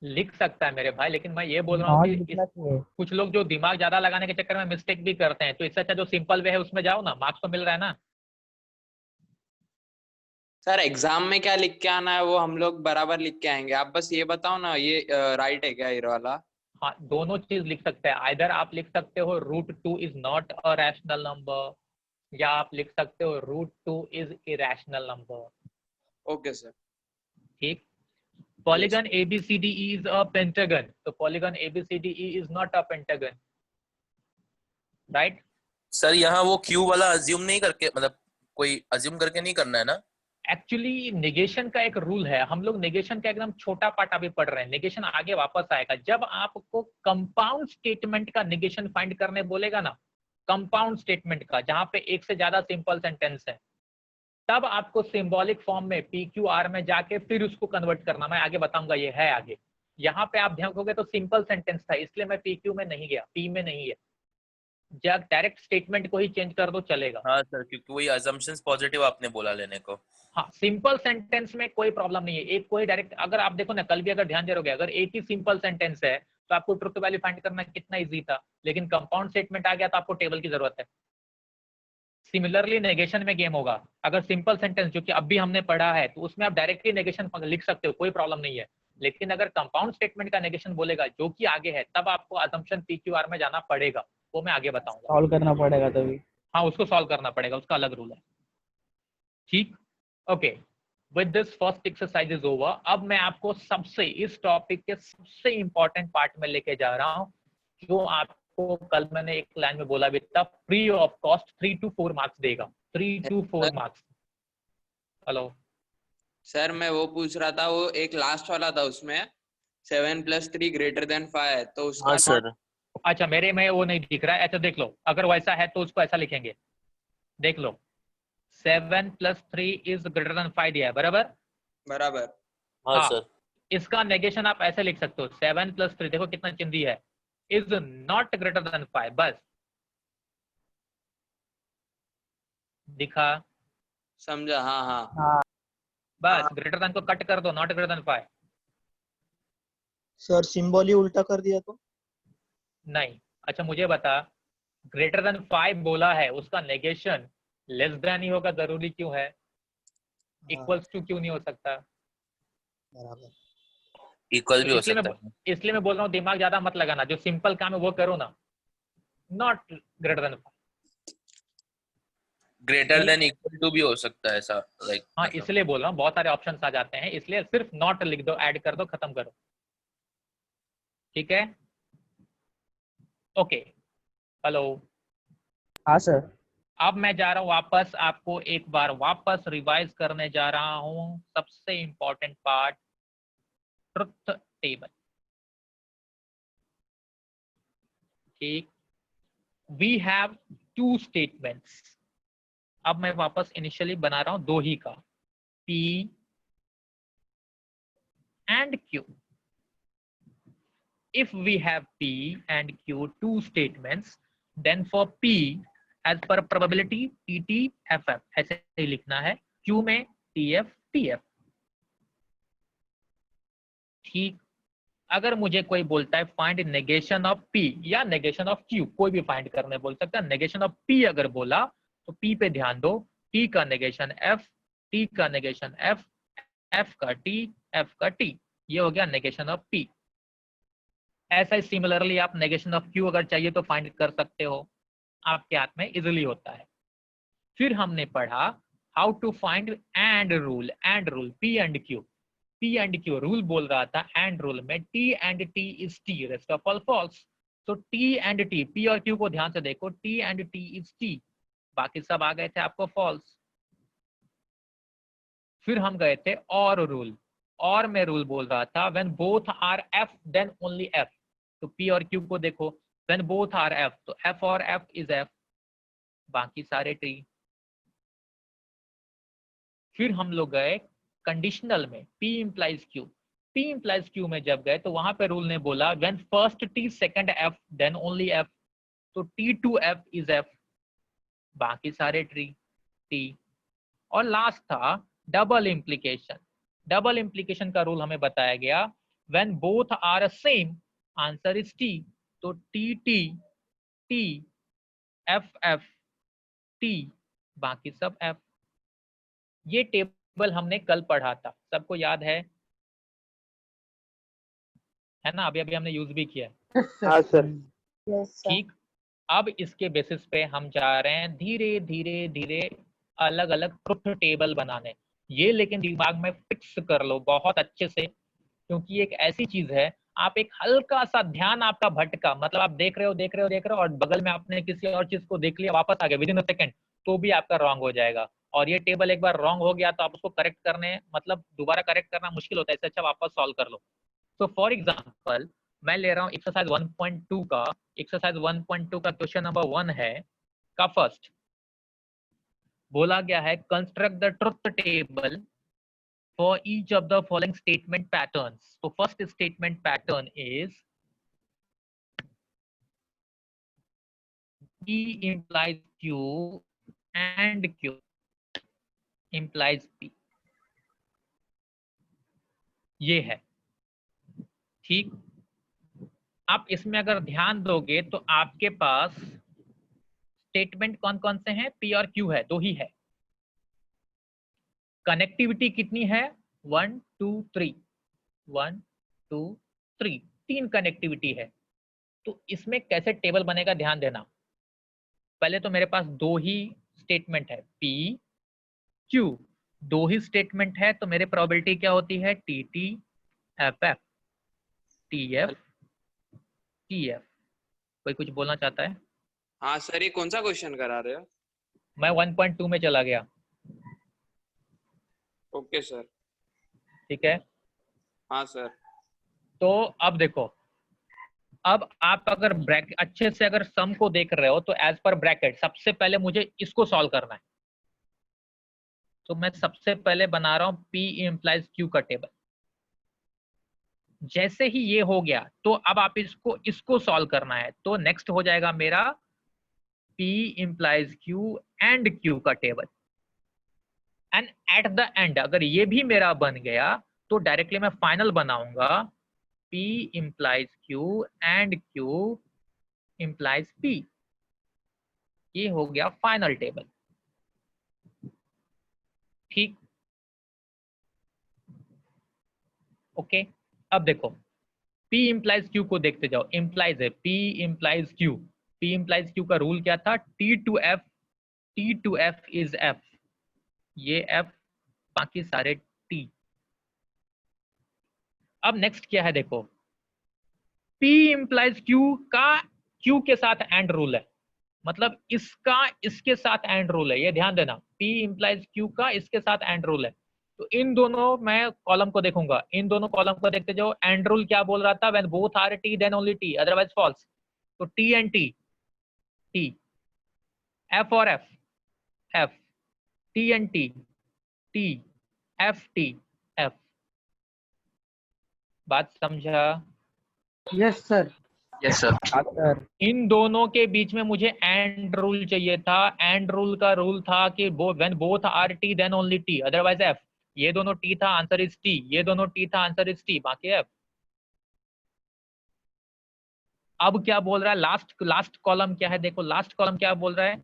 लिख सकता है मेरे भाई, लेकिन मैं ये बोल रहा हूँ नॉट कि लिखना चाहिए। कुछ लोग जो दिमाग ज्यादा लगाने के चक्कर में मिस्टेक भी करते हैं, तो इससे अच्छा जो सिंपल वे है उसमें जाओ ना, मार्क्स तो मिल रहा है ना। सर एग्जाम में क्या लिख के आना है वो हम लोग बराबर लिख के आएंगे, आप बस ये बताओ ना, ये राइट है क्या ये वाला? हाँ, दोनों चीज लिख सकते हैं, आइदर आप लिख सकते हो √2 is not a rational number, या आप लिख सकते हो √2 is irrational number. Okay sir. ठीक। Polygon ABCDE is a pentagon, तो polygon ABCDE is not a pentagon, right. Sir यहाँ वो क्यू वाला अज्यूम नहीं करके, मतलब कोई अज्यूम करके नहीं करना है ना? एक्चुअली नेगेशन का एक रूल है, हम लोग नेगेशन का एकदम छोटा पार्ट अभी पढ़ रहे हैं, नेगेशन आगे वापस आएगा। जब आपको कंपाउंड स्टेटमेंट का नेगेशन फाइंड करने बोलेगा ना, कंपाउंड स्टेटमेंट का, जहां पे एक से ज्यादा सिंपल सेंटेंस है, तब आपको सिंबॉलिक फॉर्म में PQR में जाके फिर उसको कन्वर्ट करना, मैं आगे बताऊंगा, ये है आगे। यहाँ पे आप ध्यान दोगे तो सिंपल सेंटेंस था, इसलिए मैं PQ में नहीं गया, P में नहीं है। जब डायरेक्ट स्टेटमेंट को ही चेंज कर दो चलेगा। हाँ सर, क्योंकि वही अजम्पशंस पॉजिटिव आपने बोला लेने को। हाँ, सिंपल सेंटेंस में कोई प्रॉब्लम नहीं है, एक कोई डायरेक्ट, अगर आप देखो ना कल भी अगर ध्यान दे रहोगे, अगर एक ही सिंपल सेंटेंस है तो आपको ट्रुथ वैल्यू फाइंड करना कितना इजी था, लेकिन कंपाउंड स्टेटमेंट आ गया तो आपको टेबल की जरूरत है। सिमिलरली नेगेशन में गेम होगा, अगर सिंपल सेंटेंस जो कि अभी हमने पढ़ा है तो उसमें आप डायरेक्टली नेगेशन लिख सकते हो, कोई प्रॉब्लम नहीं है। लेकिन अगर कंपाउंड स्टेटमेंट का नेगेशन बोलेगा जो कि आगे है, तब आपको असम्पशन PQR में जाना पड़ेगा, वो मैं आगे बताऊंगा। सॉल्व करना पड़ेगा तभी। हाँ, उसको सॉल्व करना पड़ेगा, उसका अलग रूल है। ठीक, okay. With this first exercise is over. अब मैं आपको सबसे, इस टॉपिक के सबसे इंपॉर्टेंट पार्ट में लेके जा रहा हूँ, जो आपको कल मैंने एक लाइन में बोला भी था, free of cost 3 to 4 marks देगा, 3 to 4 मार्क्स। हेलो सर, मैं वो पूछ रहा था, वो एक लास्ट वाला था, उसमें 7 + 3 > 5 है, तो उसका हाँ सर। अच्छा, मेरे में वो नहीं दिख रहा है, अच्छा देख लो, अगर वैसा है तो उसको ऐसा लिखेंगे, देख लो, 7 + 3 इज > 5 दिया है, बराबर। बराबर। हाँ सर। इसका नेगेशन आप ऐसे लिख सकते हो, 7 + 3, देखो कितना चिन्ह दिया है, इज नॉट > 5, बस दिखा, समझा? हाँ हाँ। हाँ बस ग्रेटर को कट कर दो, नॉट > 5। सर सिंबल ही उल्टा कर दिया तो? नहीं, अच्छा मुझे बता, > 5 बोला है, उसका नेगेशन लेस देन ही होगा, जरूरी क्यों है, इक्वल्स टू क्यों नहीं हो सकता? बराबर। इक्वल तो भी हो सकता है। इसलिए मैं बोल रहा हूँ दिमाग ज्यादा मत लगाना, जो सिंपल काम है वो करो ना, not > 5। Greater than equal to भी हो सकता है ऐसा, लाइक हाँ, इसलिए बोल रहा हूँ, बहुत सारे ऑप्शंस आ जाते हैं, इसलिए सिर्फ नॉट लिख दो, ऐड कर दो, खत्म करो, ठीक है। Okay, hello. हाँ सर। अब मैं जा रहा हूँ वापस, आपको एक बार वापस रिवाइज करने जा रहा हूँ सबसे इंपॉर्टेंट पार्ट, ट्रुथ टेबल। ठीक, वी हैव टू स्टेटमेंट्स। अब मैं वापस इनिशियली बना रहा हूं दो ही का, P and Q. If we have P and Q two statements, then for P as per probability TT FF ऐसे ही लिखना है, Q में TF TF। ठीक, अगर मुझे कोई बोलता है फाइंड नेगेशन ऑफ P या नेगेशन ऑफ Q, कोई भी फाइंड करने बोल सकता है। नेगेशन ऑफ P अगर बोला तो P पे ध्यान दो, T का नेगेशन F, T का नेगेशन F, F का T, F का T, ये हो गया नेगेशन ऑफ P। ऐसा ही सिमिलरली आप नेगेशन ऑफ Q अगर चाहिए तो फाइंड कर सकते हो, आपके हाथ में इजिली होता है। फिर हमने पढ़ा how to find and rule, and rule P and Q। P and Q rule बोल रहा था एंड रूल में T and T is T, rest of all false. तो T एंड T, P और Q को ध्यान से देखो, T and T is T, बाकी सब आ गए थे आपको फॉल्स। फिर हम गए थे और रूल, और में रूल बोल रहा था when both are F then only F। तो P और Q को देखो, व्हेन बोथ आर F तो F और F इज F, बाकी सारे T। फिर हम लोग गए कंडीशनल में, P implies Q। P implies Q में जब गए तो वहां पे रूल ने बोला when first T second F then only F, तो T to F is F, बाकी सारे T। और लास्ट था डबल इम्प्लीकेशन। डबल इम्प्लीकेशन का रूल हमें बताया गया when both are same answer is T, तो T T T F F T, बाकी सब F। ये टेबल हमने कल पढ़ा था, सबको याद है ना? अभी अभी हमने यूज भी किया है। हाँ सर। ठीक, अब इसके बेसिस पे हम जा रहे हैं धीरे धीरे धीरे अलग अलग ट्रुथ टेबल बनाने। ये लेकिन दिमाग में फिक्स कर लो बहुत अच्छे से, क्योंकि एक ऐसी चीज है, आप एक हल्का सा ध्यान आपका भटका, मतलब आप देख रहे हो और बगल में आपने किसी और चीज को देख लिया, वापस आ गया विदिन अ सेकंड, तो भी आपका रॉन्ग हो जाएगा। और ये टेबल एक बार रॉन्ग हो गया तो आप उसको करेक्ट करने, मतलब दोबारा करेक्ट करना मुश्किल होता है, इससे अच्छा वापस सॉल्व कर लो। तो फॉर एग्जांपल मैं ले रहा हूँ एक्सरसाइज 1.2 का, एक्सरसाइज 1.2 का क्वेश्चन नंबर 1 है का फर्स्ट बोला गया है construct the truth table for each of the following statement patterns. तो first statement pattern is P implies Q and Q implies P, ये है। ठीक, आप इसमें अगर ध्यान दोगे तो आपके पास स्टेटमेंट कौन कौन से हैं? P और Q है, दो ही है। कनेक्टिविटी कितनी है? 1 2 3, 1 2 3, 3 कनेक्टिविटी है। तो इसमें कैसे टेबल बनेगा ध्यान देना। पहले तो मेरे पास दो ही स्टेटमेंट है, P Q, दो ही स्टेटमेंट है, तो मेरे प्रोबेबिलिटी क्या होती है? TT FF TF TF। कोई कुछ बोलना चाहता है? हाँ सर, ये कौन सा क्वेश्चन करा रहे हो? मैं 1.2 में चला गया। Okay sir. ठीक है, हाँ सर। तो अब देखो, अब आप अगर ब्रैकेट अच्छे से अगर सम को देख रहे हो तो एज पर ब्रैकेट सबसे पहले मुझे इसको सॉल्व करना है। तो मैं सबसे पहले बना रहा हूं P implies Q का टेबल। जैसे ही ये हो गया तो अब आप इसको सॉल्व करना है। तो नेक्स्ट हो जाएगा मेरा P implies Q and Q का table. And at the end अगर ये भी मेरा बन गया तो डायरेक्टली मैं फाइनल बनाऊंगा P implies Q and Q implies P। ये हो गया फाइनल टेबल। ठीक, ओके। अब देखो P implies Q को देखते जाओ। implies है, P implies Q। P implies Q का रूल क्या था? T to F is F, ये F, बाकी सारे T। अब नेक्स्ट क्या है देखो, P implies Q का Q के साथ एंड रूल है, मतलब इसका इसके साथ एंड रूल है, ये ध्यान देना। P implies Q का इसके साथ एंड रूल है। तो इन दोनों मैं कॉलम को देखूंगा, इन दोनों कॉलम को देखते जाओ। एंड रूल क्या बोल रहा था? When both are T then only T, otherwise false. तो T and T, T, F और F, F, T and T, T, F, T, F. बात समझा? Yes sir. Yes sir. Sir इन दोनों के बीच में मुझे एंड रूल चाहिए था। एंड रूल का रूल था कि when both are T then only T, otherwise F. ये दोनों टी था, आंसर इज टी। ये दोनों टी था, आंसर इज टी, बाकी एफ। अब क्या बोल रहा है लास्ट कॉलम क्या है? देखो लास्ट कॉलम क्या बोल रहा है,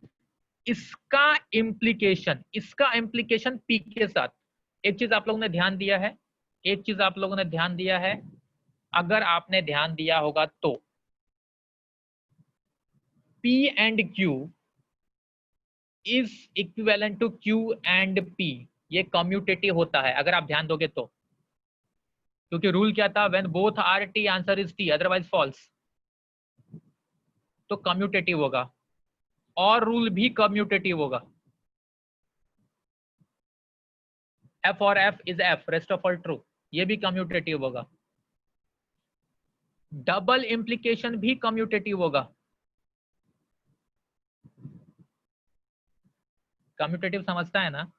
इसका इम्प्लीकेशन पी के साथ। एक चीज आप लोगों ने ध्यान दिया है, अगर आपने ध्यान दिया होगा तो P and Q is equivalent to Q and P, ये कम्यूटेटिव होता है अगर आप ध्यान दोगे तो, क्योंकि रूल क्या था, when both are T answer is T, otherwise false. तो कम्यूटेटिव होगा, और रूल भी कम्यूटेटिव होगा। F और F is F, rest of all true, ये भी कम्यूटेटिव होगा। डबल इंप्लीकेशन भी कम्यूटेटिव होगा। कम्यूटेटिव समझता है ना?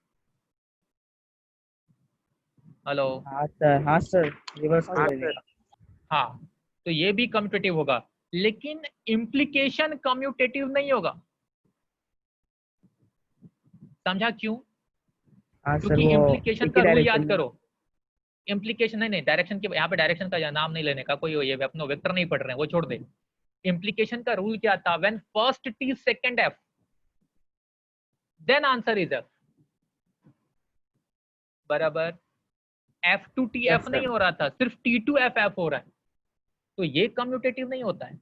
हेलो? हाँ सर रिवर्स कर देगा। हाँ, तो ये भी कम्यूटेटिव होगा, लेकिन इंप्लीकेशन कम्यूटेटिव नहीं होगा। समझा क्यों? हाँ सर, क्योंकि वो इंप्लीकेशन एक का ही रूल डायरेक्शन याद करो। इंप्लीकेशन नहीं, डायरेक्शन के यहाँ पे डायरेक्शन का नाम नहीं लेने का, कोई ये अपना वेक्टर नहीं पढ़ रहे हैं, वो छोड़ दे। इंप्लीकेशन का रूल क्या था, when first T second F then answer is F, बराबर। एफ टू टी एफ नहीं हो रहा था, सिर्फ टी टू एफ एफ हो रहा है, तो ये कम्यूटेटिव नहीं होता है,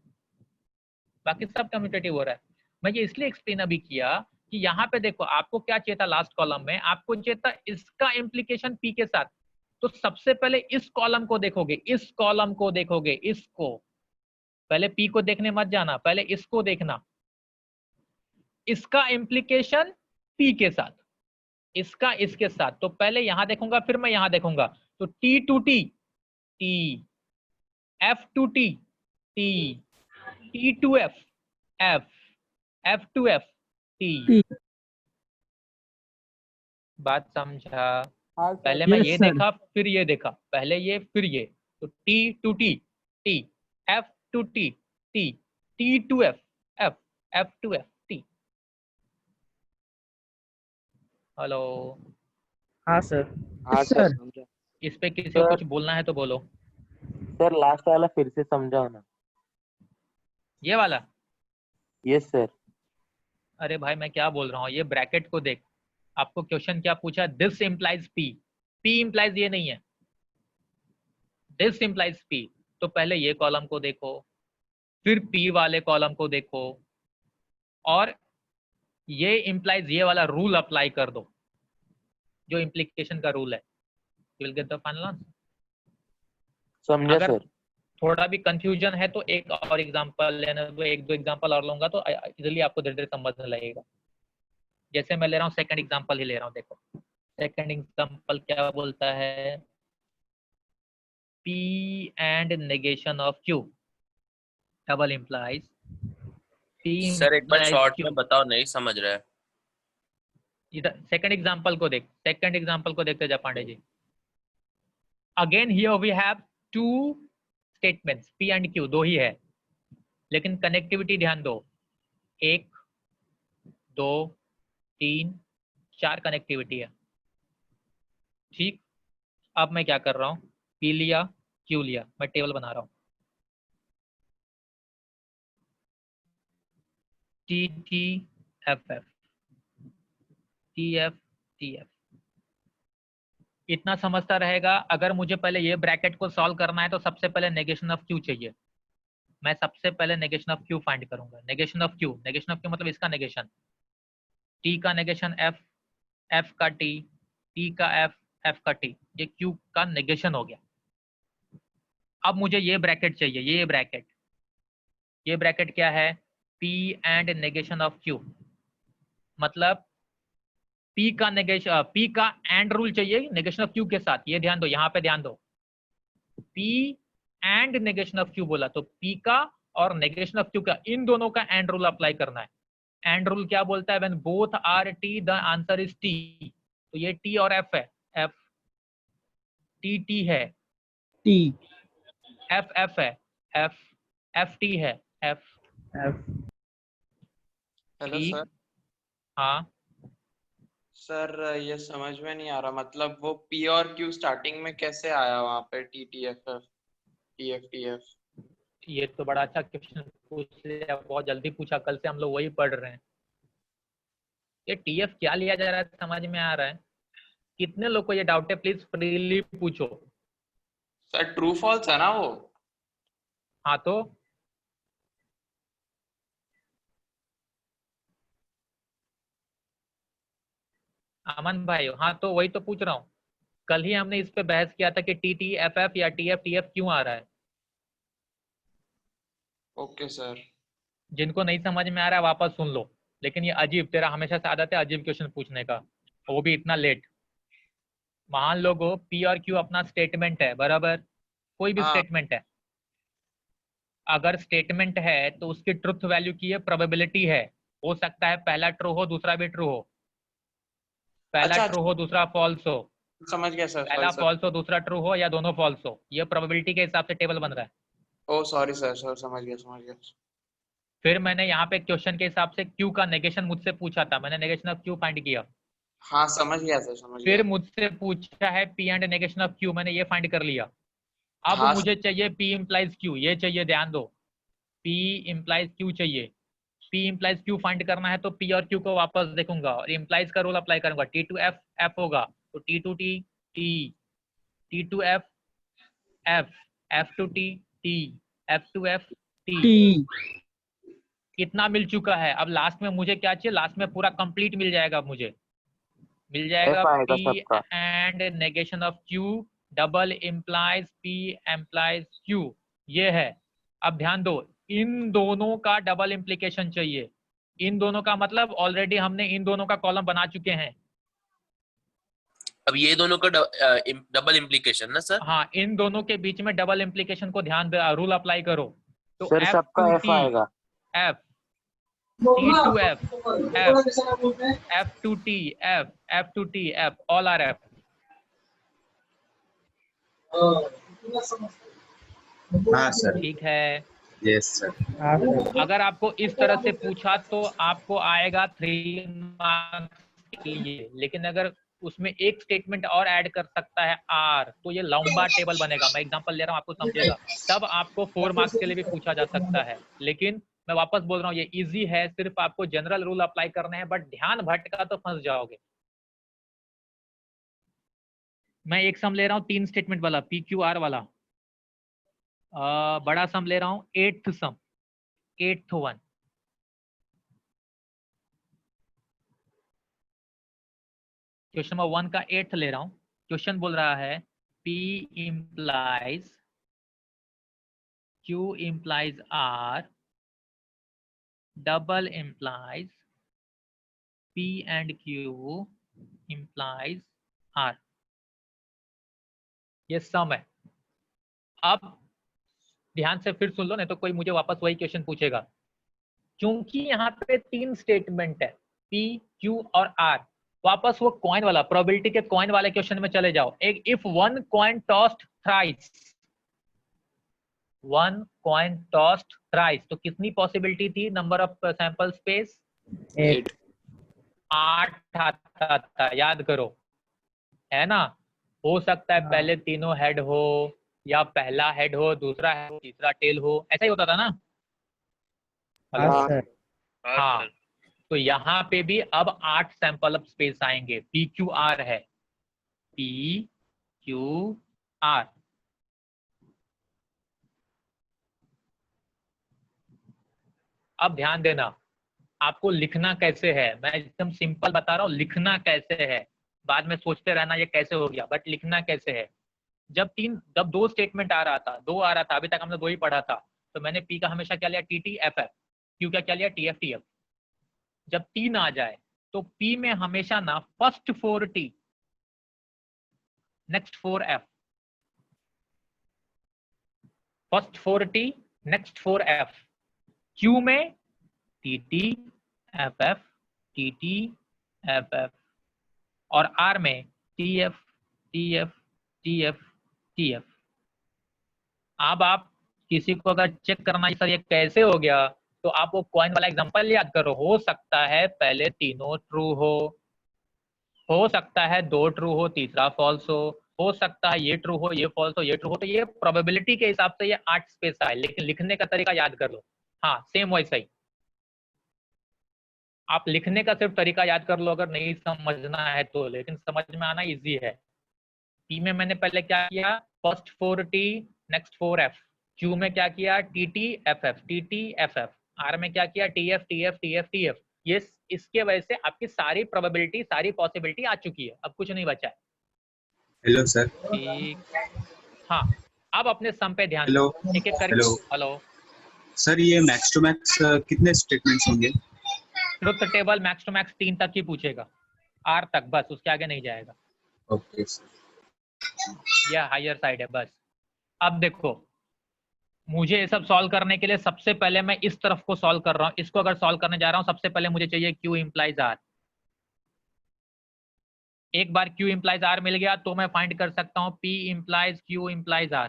बाकी सब कम्यूटेटिव हो रहा है। मैं ये इसलिए एक्सप्लेन अभी किया कि यहाँ पे देखो आपको क्या चाहिए था, लास्ट कॉलम में आपको चाहिए था इसका इम्प्लीकेशन पी के साथ। तो सबसे पहले इस कॉलम को देखोगे, इसको पहले पी को देखने मत जाना, पहले इसको देखना, इसका इम्प्लीकेशन पी के साथ, इसका इसके साथ। तो पहले यहां देखूंगा, फिर मैं यहां देखूंगा। तो T to T T, F to T T, T to F F, F to F T. बात समझा? पहले मैं ये देखा, फिर ये देखा, पहले ये फिर ये। तो T to T T, F to T T, T to F F, F to F T. Hello? हाँ सर। हाँ सर समझा। इस पे किसी को कुछ बोलना है तो बोलो। सर लास्ट वाला फिर से समझाओ ना। ये वाला? Yes sir. अरे भाई मैं क्या बोल रहा हूँ, ये ब्रैकेट को देख। आपको क्वेश्चन क्या पूछा, this implies P, P implies ये नहीं है, दिस इम्प्लाइज पी। तो पहले ये कॉलम को देखो, फिर पी वाले कॉलम को देखो, और ये इम्प्लाइज ये वाला रूल अप्लाई कर दो, जो इम्प्लीकेशन का रूल है। You will get the final answer. समझा अगर सर। थोड़ा भी कंफ्यूजन है तो एक और एग्जांपल लेना, तो एक दो एग्जांपल और लूंगा तो इजीली आपको धीरे धीरे समझने लगेगा। जैसे मैं ले रहा हूँ सेकंड एग्जांपल ही ले रहा हूँ। देखो सेकंड एग्जांपल क्या बोलता है, P and negation of Q double implies P sir एक बार implies शॉर्ट Q। में बताओ, नहीं समझ रहा है। सेकंड एग्जांपल को देख, सेकंड एग्जांपल को देखते जा Pandey ji. Again here we have two statements, P and Q दो ही है, लेकिन कनेक्टिविटी ध्यान दो, 1 2 3 4 कनेक्टिविटी है। ठीक, अब मैं क्या कर रहा हूँ, P लिया Q लिया, मैं टेबल बना रहा हूँ। T T F F T F T F, इतना समझता रहेगा। अगर मुझे पहले ये ब्रैकेट को सॉल्व करना है तो सबसे पहले नेगेशन ऑफ Q चाहिए। मैं सबसे पहले नेगेशन ऑफ Q फाइंड करूंगा। Negation of Q, negation of Q मतलब इसका नेगेशन, T का नेगेशन F, F का T, T का F, F का T, ये Q का नेगेशन हो गया। अब मुझे ये ब्रैकेट चाहिए, ये ब्रैकेट क्या है, P and negation of Q, मतलब P का नेगेशन, P का एंड रूल चाहिए नेगेशन ऑफ Q के साथ। ये ध्यान दो, यहाँ पे ध्यान दो, P and negation of Q बोला, तो P का और नेगेशन ऑफ Q का, इन दोनों का एंड रूल अप्लाई करना है। एंड रूल क्या बोलता है? When both are T the answer is T. तो ये टी और एफ है, एफ टी टी है, टी एफ एफ है, एफ एफ टी है, F F hello T. Sir. हाँ सर ये समझ में नहीं आ रहा, मतलब वो पी और क्यू स्टार्टिंग में कैसे आया वहाँ पे, T T F F T F T F? ये तो बड़ा अच्छा क्वेश्चन पूछ लिया, बहुत जल्दी पूछा, कल से हम लोग वही पढ़ रहे हैं। ये टीएफ क्या लिया जा रहा है समझ में आ रहा है? कितने लोग को ये डाउट है? प्लीज फ्रीली पूछो। सर ट्रू फॉल्स है ना वो? हाँ तो अमन भाई, हाँ तो वही तो पूछ रहा हूँ। कल ही हमने इस पे बहस किया था कि टी टी एफ एफ या टी एफ क्यों आ रहा है। Okay sir. जिनको नहीं समझ में आ रहा है वापस सुन लो। लेकिन ये अजीब, तेरा हमेशा से आदत है अजीब क्वेश्चन पूछने का, वो भी इतना लेट। मान लो गो पी और क्यू अपना स्टेटमेंट है, बराबर? कोई भी हाँ स्टेटमेंट है, अगर स्टेटमेंट है तो उसकी ट्रुथ वैल्यू की है प्रोबेबिलिटी है। हो सकता है पहला ट्रू हो दूसरा भी ट्रू हो, पहला अच्छा ट्रू अच्छा, हो दूसरा फॉल्स हो, समझ गया सर, पहला सॉरी सर। फॉल्स हो दूसरा ट्रू हो, या दोनों फॉल्स हो। ये प्रोबेबिलिटी के हिसाब से टेबल बन रहा है। ओ सॉरी सर, सर समझ गया समझ गया। फिर मैंने यहाँ पे क्वेश्चन के हिसाब से क्यू का नेगेशन मुझसे पूछा था, मैंने नेगेशन ऑफ क्यू फाइंड किया। हाँ समझ गया सर, समझ फिर गया। मुझसे पूछा है P and negation of Q, मैंने ये फाइंड कर लिया। अब हाँ मुझे चाहिए पी इम्प्लाइज क्यू, ये चाहिए, ध्यान दो। पी इम्प्लाइज क्यू चाहिए। पी इम्प्लाइज क्यू फाइंड करना है तो पी और क्यू को वापस देखूंगा और इम्प्लाइज का रूल अप्लाई करूंगा। टी टू एफ एफ होगा तो T to T T, T to F F, F to T T, F to F T. T कितना मिल चुका है? अब लास्ट में मुझे क्या चाहिए? लास्ट में पूरा कंप्लीट मिल जाएगा, मुझे मिल जाएगा एफ आएगा पी सबका। And negation of Q double implies P implies Q, ये है। अब ध्यान दो, इन दोनों का डबल इम्प्लीकेशन चाहिए। इन दोनों का मतलब ऑलरेडी हमने इन दोनों का कॉलम बना चुके हैं। अब ये दोनों का डबल इम्प्लीकेशन ना सर? हाँ, इन दोनों के बीच में डबल इम्प्लीकेशन को ध्यान दे, रूल अप्लाई करो। तो सर एफ सबका टू एफ टी आएगा। F, T to F F, F to T F, F to T F, all are F. हाँ सर। ठीक है। Yes sir. हाँ सर। अगर आपको इस तरह से पूछा तो आपको आएगा 3 मार्क्स के लिए, लेकिन अगर उसमें एक स्टेटमेंट और ऐड कर सकता है आर, तो ये लंबा टेबल बनेगा। मैं एग्जांपल ले रहा हूँ, आपको समझेगा। तब आपको 4 मार्क्स के लिए भी पूछा जा सकता है। लेकिन मैं वापस बोल रहा हूँ, ये इजी है, सिर्फ आपको जनरल रूल अप्लाई करने हैं, बट ध्यान भटका तो फंस जाओगे। मैं एक सम ले रहा हूँ 3 स्टेटमेंट वाला, पी क्यू आर वाला। बड़ा सम ले रहा हूँ, 8th सम, 8th वन। क्वेश्चन नंबर 1 का 8th ले रहा हूँ। क्वेश्चन बोल रहा है P implies Q implies R double implies P and Q implies R। ये सम है। अब ध्यान से फिर सुन लो, नहीं तो कोई मुझे वापस वही क्वेश्चन पूछेगा। क्योंकि यहाँ पे 3 स्टेटमेंट है, P, Q और R। वापस वो कॉइन वाला, प्रोबेबिलिटी के कॉइन वाले क्वेश्चन में चले जाओ। एक if one coin tossed thrice, one coin tossed thrice, तो कितनी पॉसिबिलिटी थी? नंबर ऑफ सैंपल स्पेस 8 8 आता था, याद करो, है ना? हो सकता है पहले तीनों हेड हो, या पहला हेड हो, दूसरा हेड हो, तीसरा टेल हो, ऐसा ही होता था ना? हाँ सर। हाँ, तो यहाँ पे भी अब 8 सैंपल ऑफ स्पेस आएंगे। पी क्यू आर है, पी क्यू आर। अब ध्यान देना, आपको लिखना कैसे है, मैं एकदम सिंपल बता रहा हूँ, लिखना कैसे है। बाद में सोचते रहना ये कैसे हो गया, बट लिखना कैसे है। जब 2 स्टेटमेंट आ रहा था, 2 आ रहा था, अभी तक हमने 2 ही पढ़ा था, तो मैंने पी का हमेशा क्या लिया? T T F F. Q का क्या लिया? T F T F. जब 3 आ जाए तो पी में हमेशा ना first 4 T, next 4 F, first 4 T, next 4 F. Q में T T F F T T F F, और आर में T F T F T F T F. अब आप किसी को अगर चेक करना है सर ये कैसे हो गया, तो आप वो कॉइन वाला एग्जांपल याद करो। हो सकता है पहले तीनों ट्रू हो सकता है 2 ट्रू हो, तीसरा फॉल्स हो सकता है ये ट्रू हो, ये फॉल्स हो, ये ट्रू हो। तो ये प्रोबेबिलिटी के हिसाब से ये 8 स्पेस है, लेकिन लिखने का तरीका याद कर लो। हाँ सेम वैसा ही आप लिखने का सिर्फ तरीका याद कर लो अगर नहीं समझना है तो, लेकिन समझ में आना इजी है। टी में मैंने पहले क्या किया, first 4 T next 4 F. Q में क्या किया, T T F F T T F F. R में क्या किया, T F T F T F T F. ये इसके वजह से आपकी सारी प्रोबेबिलिटी सारी पॉसिबिलिटी आ चुकी है, अब कुछ नहीं बचा है। Hello sir. ठीक, हाँ अब अपने सम पे ध्यान हेलो दो एक एक करके। हेलो हेलो सर, ये मैक्स टू मैक्स कितने स्टेटमेंट्स होंगे? Truth table max to max 3 तक ही पूछेगा, आर तक, बस उसके आगे नहीं जाएगा। Okay sir. यह हायर साइड है बस। अब देखो मुझे ये सब सॉल्व करने के लिए सबसे पहले मैं इस तरफ को सॉल्व कर रहा हूँ, इसको अगर सॉल्व करने जा रहा हूँ सबसे पहले मुझे चाहिए Q इम्प्लाइज R। एक बार Q इम्प्लाइज R मिल गया तो मैं फाइंड कर सकता हूँ P implies Q implies R।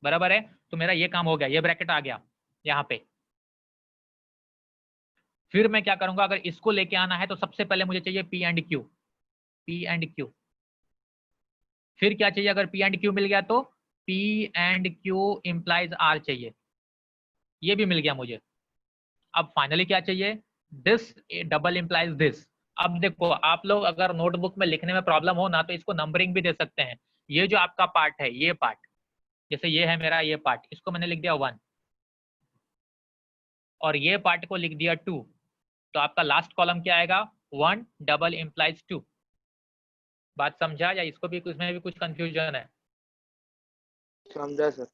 बराबर है, तो मेरा ये काम हो गया, ये ब्रैकेट आ गया यहाँ पे। फिर मैं क्या करूंगा, अगर इसको लेके आना है तो सबसे पहले मुझे चाहिए P and Q, P and Q। फिर क्या चाहिए, अगर P एंड Q मिल गया तो P and Q implies R चाहिए, ये भी मिल गया मुझे। अब फाइनली क्या चाहिए, दिस डबल इम्प्लाइज दिस। अब देखो आप लोग अगर नोटबुक में लिखने में प्रॉब्लम हो ना तो इसको नंबरिंग भी दे सकते हैं। ये जो आपका पार्ट है, ये पार्ट, जैसे ये है मेरा ये पार्ट, इसको मैंने लिख दिया 1 और ये पार्ट को लिख दिया 2, तो आपका लास्ट कॉलम क्या आएगा, 1 डबल इम्प्लाइज 2। बात समझा या इसको भी, इसमें भी कुछ कंफ्यूजन है? समझा सर।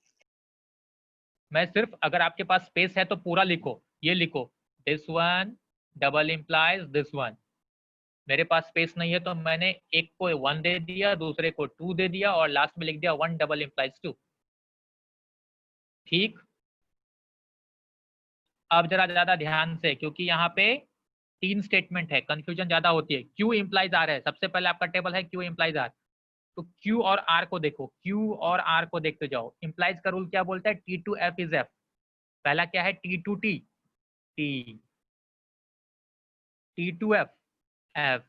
मैं सिर्फ अगर आपके पास स्पेस है तो पूरा लिखो, ये लिखो दिस 1 डबल इम्प्लाइज दिस 1। मेरे पास स्पेस नहीं है तो मैंने एक को 1 दे दिया, दूसरे को 2 दे दिया और लास्ट में लिख दिया 1 डबल इम्प्लाइज 2। ठीक, अब जरा ज्यादा ध्यान से, क्योंकि यहाँ पे 3 स्टेटमेंट है, कंफ्यूजन ज्यादा होती है। Q इम्प्लाइज आर है, सबसे पहले आपका टेबल है Q इम्प्लाइज आर, तो Q और R को देखो, Q और R को देखते जाओ। इम्प्लाइज का रूल क्या बोलता है, T to F is F। पहला क्या है, T to T, T, T to F, F,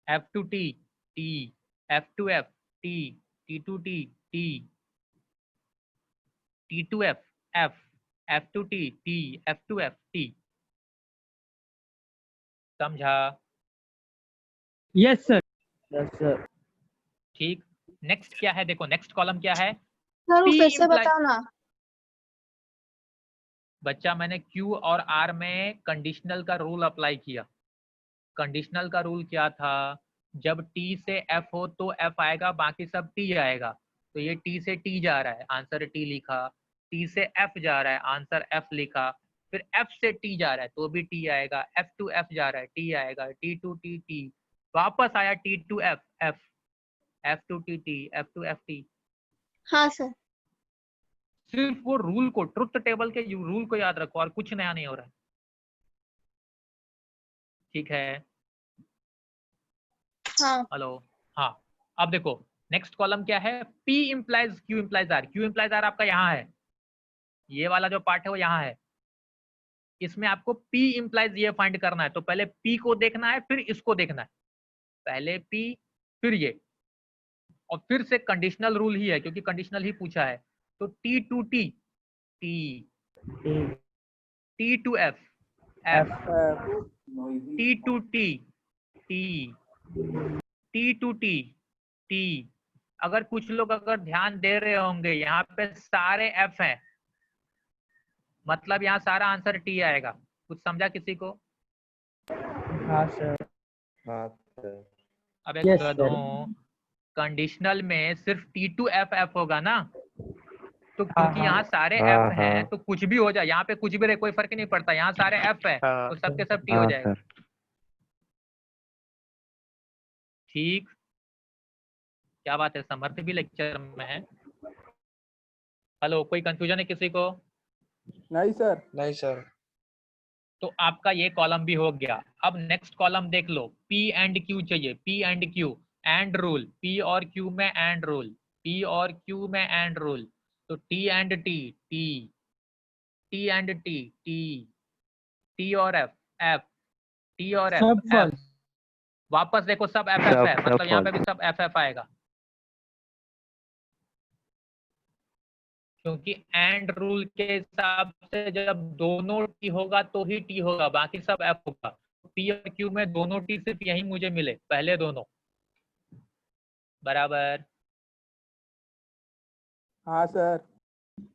F to T, T, F to F, T, T to T, T, T to F, F, F to T, T, F to F, T। समझा? Yes sir. Yes sir. ठीक, नेक्स्ट क्या है, देखो नेक्स्ट कॉलम क्या है, सर वो P फिर से implies- बताओ ना। बच्चा मैंने Q और R में कंडीशनल का रूल अप्लाई किया। कंडीशनल का रूल क्या था, जब T से F हो तो F आएगा, बाकी सब T आएगा। तो ये T से T जा रहा है, आंसर T लिखा। T से F जा रहा है, आंसर F लिखा। फिर F से T जा रहा है तो भी T आएगा। F टू F जा रहा है, T आएगा। T टू T, T वापस आया, T to F, F, F to T, T, F to F, T। हाँ सर। सिर्फ वो रूल को, ट्रुथ टेबल के रूल को याद रखो और कुछ नया नहीं हो रहा है। ठीक है, हाँ। हेलो, हाँ। अब देखो नेक्स्ट कॉलम क्या है, P implies Q implies R। Q implies R आपका यहाँ है, ये वाला जो पार्ट है वो यहाँ है। इसमें आपको P इम्प्लाइज ये फाइंड करना है, तो पहले P को देखना है फिर इसको देखना है। पहले P फिर ये, और फिर से कंडीशनल रूल ही है क्योंकि कंडीशनल ही पूछा है। तो T to T, T, T to F, F, T to T, T, T to T, T। अगर कुछ लोग अगर ध्यान दे रहे होंगे यहाँ पे सारे F हैं, मतलब यहाँ सारा आंसर T आएगा। कुछ समझा किसी को? हाँ सर। हाँ सर। अब Yes, एक गधों, कंडीशनल में सिर्फ T टू F F होगा ना, तो क्योंकि यहाँ सारे हाँ, F हैं हाँ। तो कुछ भी हो जाए, यहाँ पे कुछ भी रहे कोई फर्क नहीं पड़ता, यहाँ सारे F हैं तो सबके सब T हो हाँ जाएगा। सर। ठीक, क्या बात है, समर्थ भी लेक्चर में है। हेलो, कोई कंफ्यूजन है किसी को? नहीं सर। नहीं सर। तो आपका ये कॉलम भी हो गया। अब नेक्स्ट कॉलम देख लो, P एंड Q चाहिए, P and Q and rule, P और Q में एंड रूल, P और Q में एंड रूल, तो T and T, T and T, T और F, T और F, वापस देखो सब FF है, मतलब यहाँ पे भी सब FF आएगा, क्योंकि एंड रूल के हिसाब से जब दोनों T होगा तो ही T होगा, बाकी सब F होगा। P और Q में दोनों T सिर्फ यही मुझे मिले, पहले दोनों, बराबर? हाँ sir.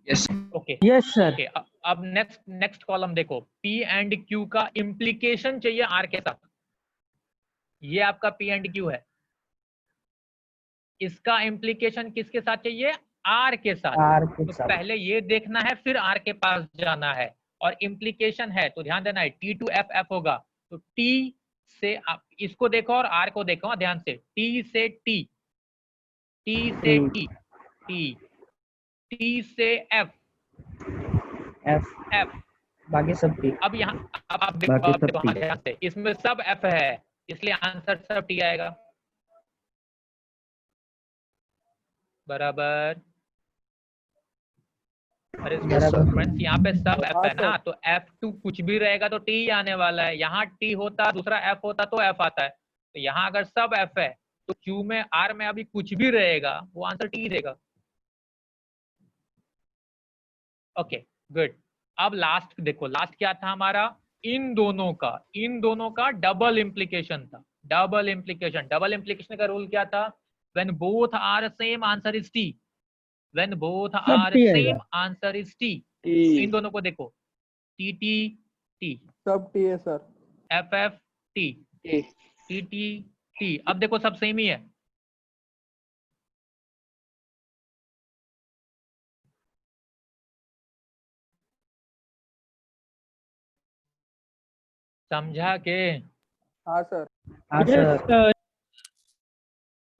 Yes okay yes sir. Okay, अब नेक्स्ट कॉलम देखो, P एंड Q का इम्प्लीकेशन चाहिए R के साथ, ये आपका P एंड Q है, इसका इम्प्लीकेशन किसके साथ चाहिए? R के साथ। तो पहले ये देखना है, फिर R के पास जाना है, और इम्प्लीकेशन है तो ध्यान देना है T to FF होगा, तो T से आप इसको देखो और R को देखो ध्यान से, T से T, T से T, T से F, F बाकी सब T। अब यहाँ अब आप देखो ध्यान से, इसमें सब F है, इसलिए आंसर सब T आएगा, बराबर? अरे फ्रेंड्स यहाँ पे सब F है ना, तो F2 कुछ भी रहेगा तो T आने वाला है, यहाँ T होता दूसरा F होता तो F आता है, तो यहाँ अगर सब F है तो Q में R में अभी कुछ भी रहेगा वो आंसर T देगा। Okay good. अब लास्ट देखो, लास्ट क्या था हमारा? इन दोनों का डबल इम्प्लीकेशन था, डबल इम्प्लीकेशन का रूल क्या था? When both are same answer is T, when both are same answer is T। इन दोनों को देखो, T T T, सब T है sir. F F T, T T T, अब देखो सब सेम ही है, समझा के? हाँ सर। हाँ सर।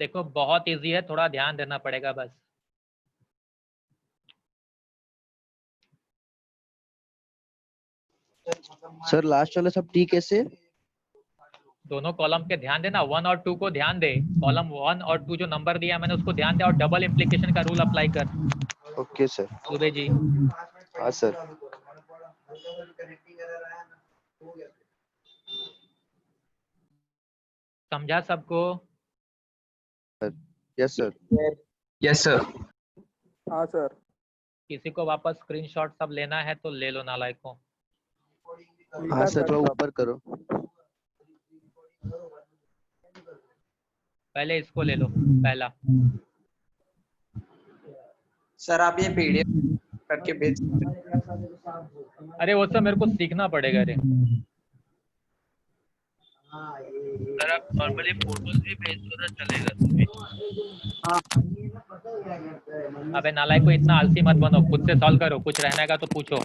देखो बहुत इजी है, थोड़ा ध्यान देना पड़ेगा बस। सर लास्ट वाला सब T कैसे? दोनों कॉलम के ध्यान देना, 1 और 2 को ध्यान दे, कॉलम 1 और 2 जो नंबर दिया मैंने उसको ध्यान दे, और डबल इम्प्लीकेशन का रूल अप्लाई कर। Okay sir. सुबह जी। हाँ सर। समझा सबको? Yes sir. Yes sir. हाँ सर। किसी को वापस स्क्रीनशॉट सब लेना है तो ले लो नालायकों। हाँ सर, थोड़ा ऊपर करो। पहले इसको ले लो, पहला। सर आप ये पीडीएफ करके भेज, अरे वो सब मेरे को सीखना पड़ेगा रे। सर आप नॉर्मली फोटोज भी भेज दो ना, चलेगा? अबे नालायक को इतना आलसी मत बनो, खुद से सॉल्व करो, कुछ रहने का तो पूछो।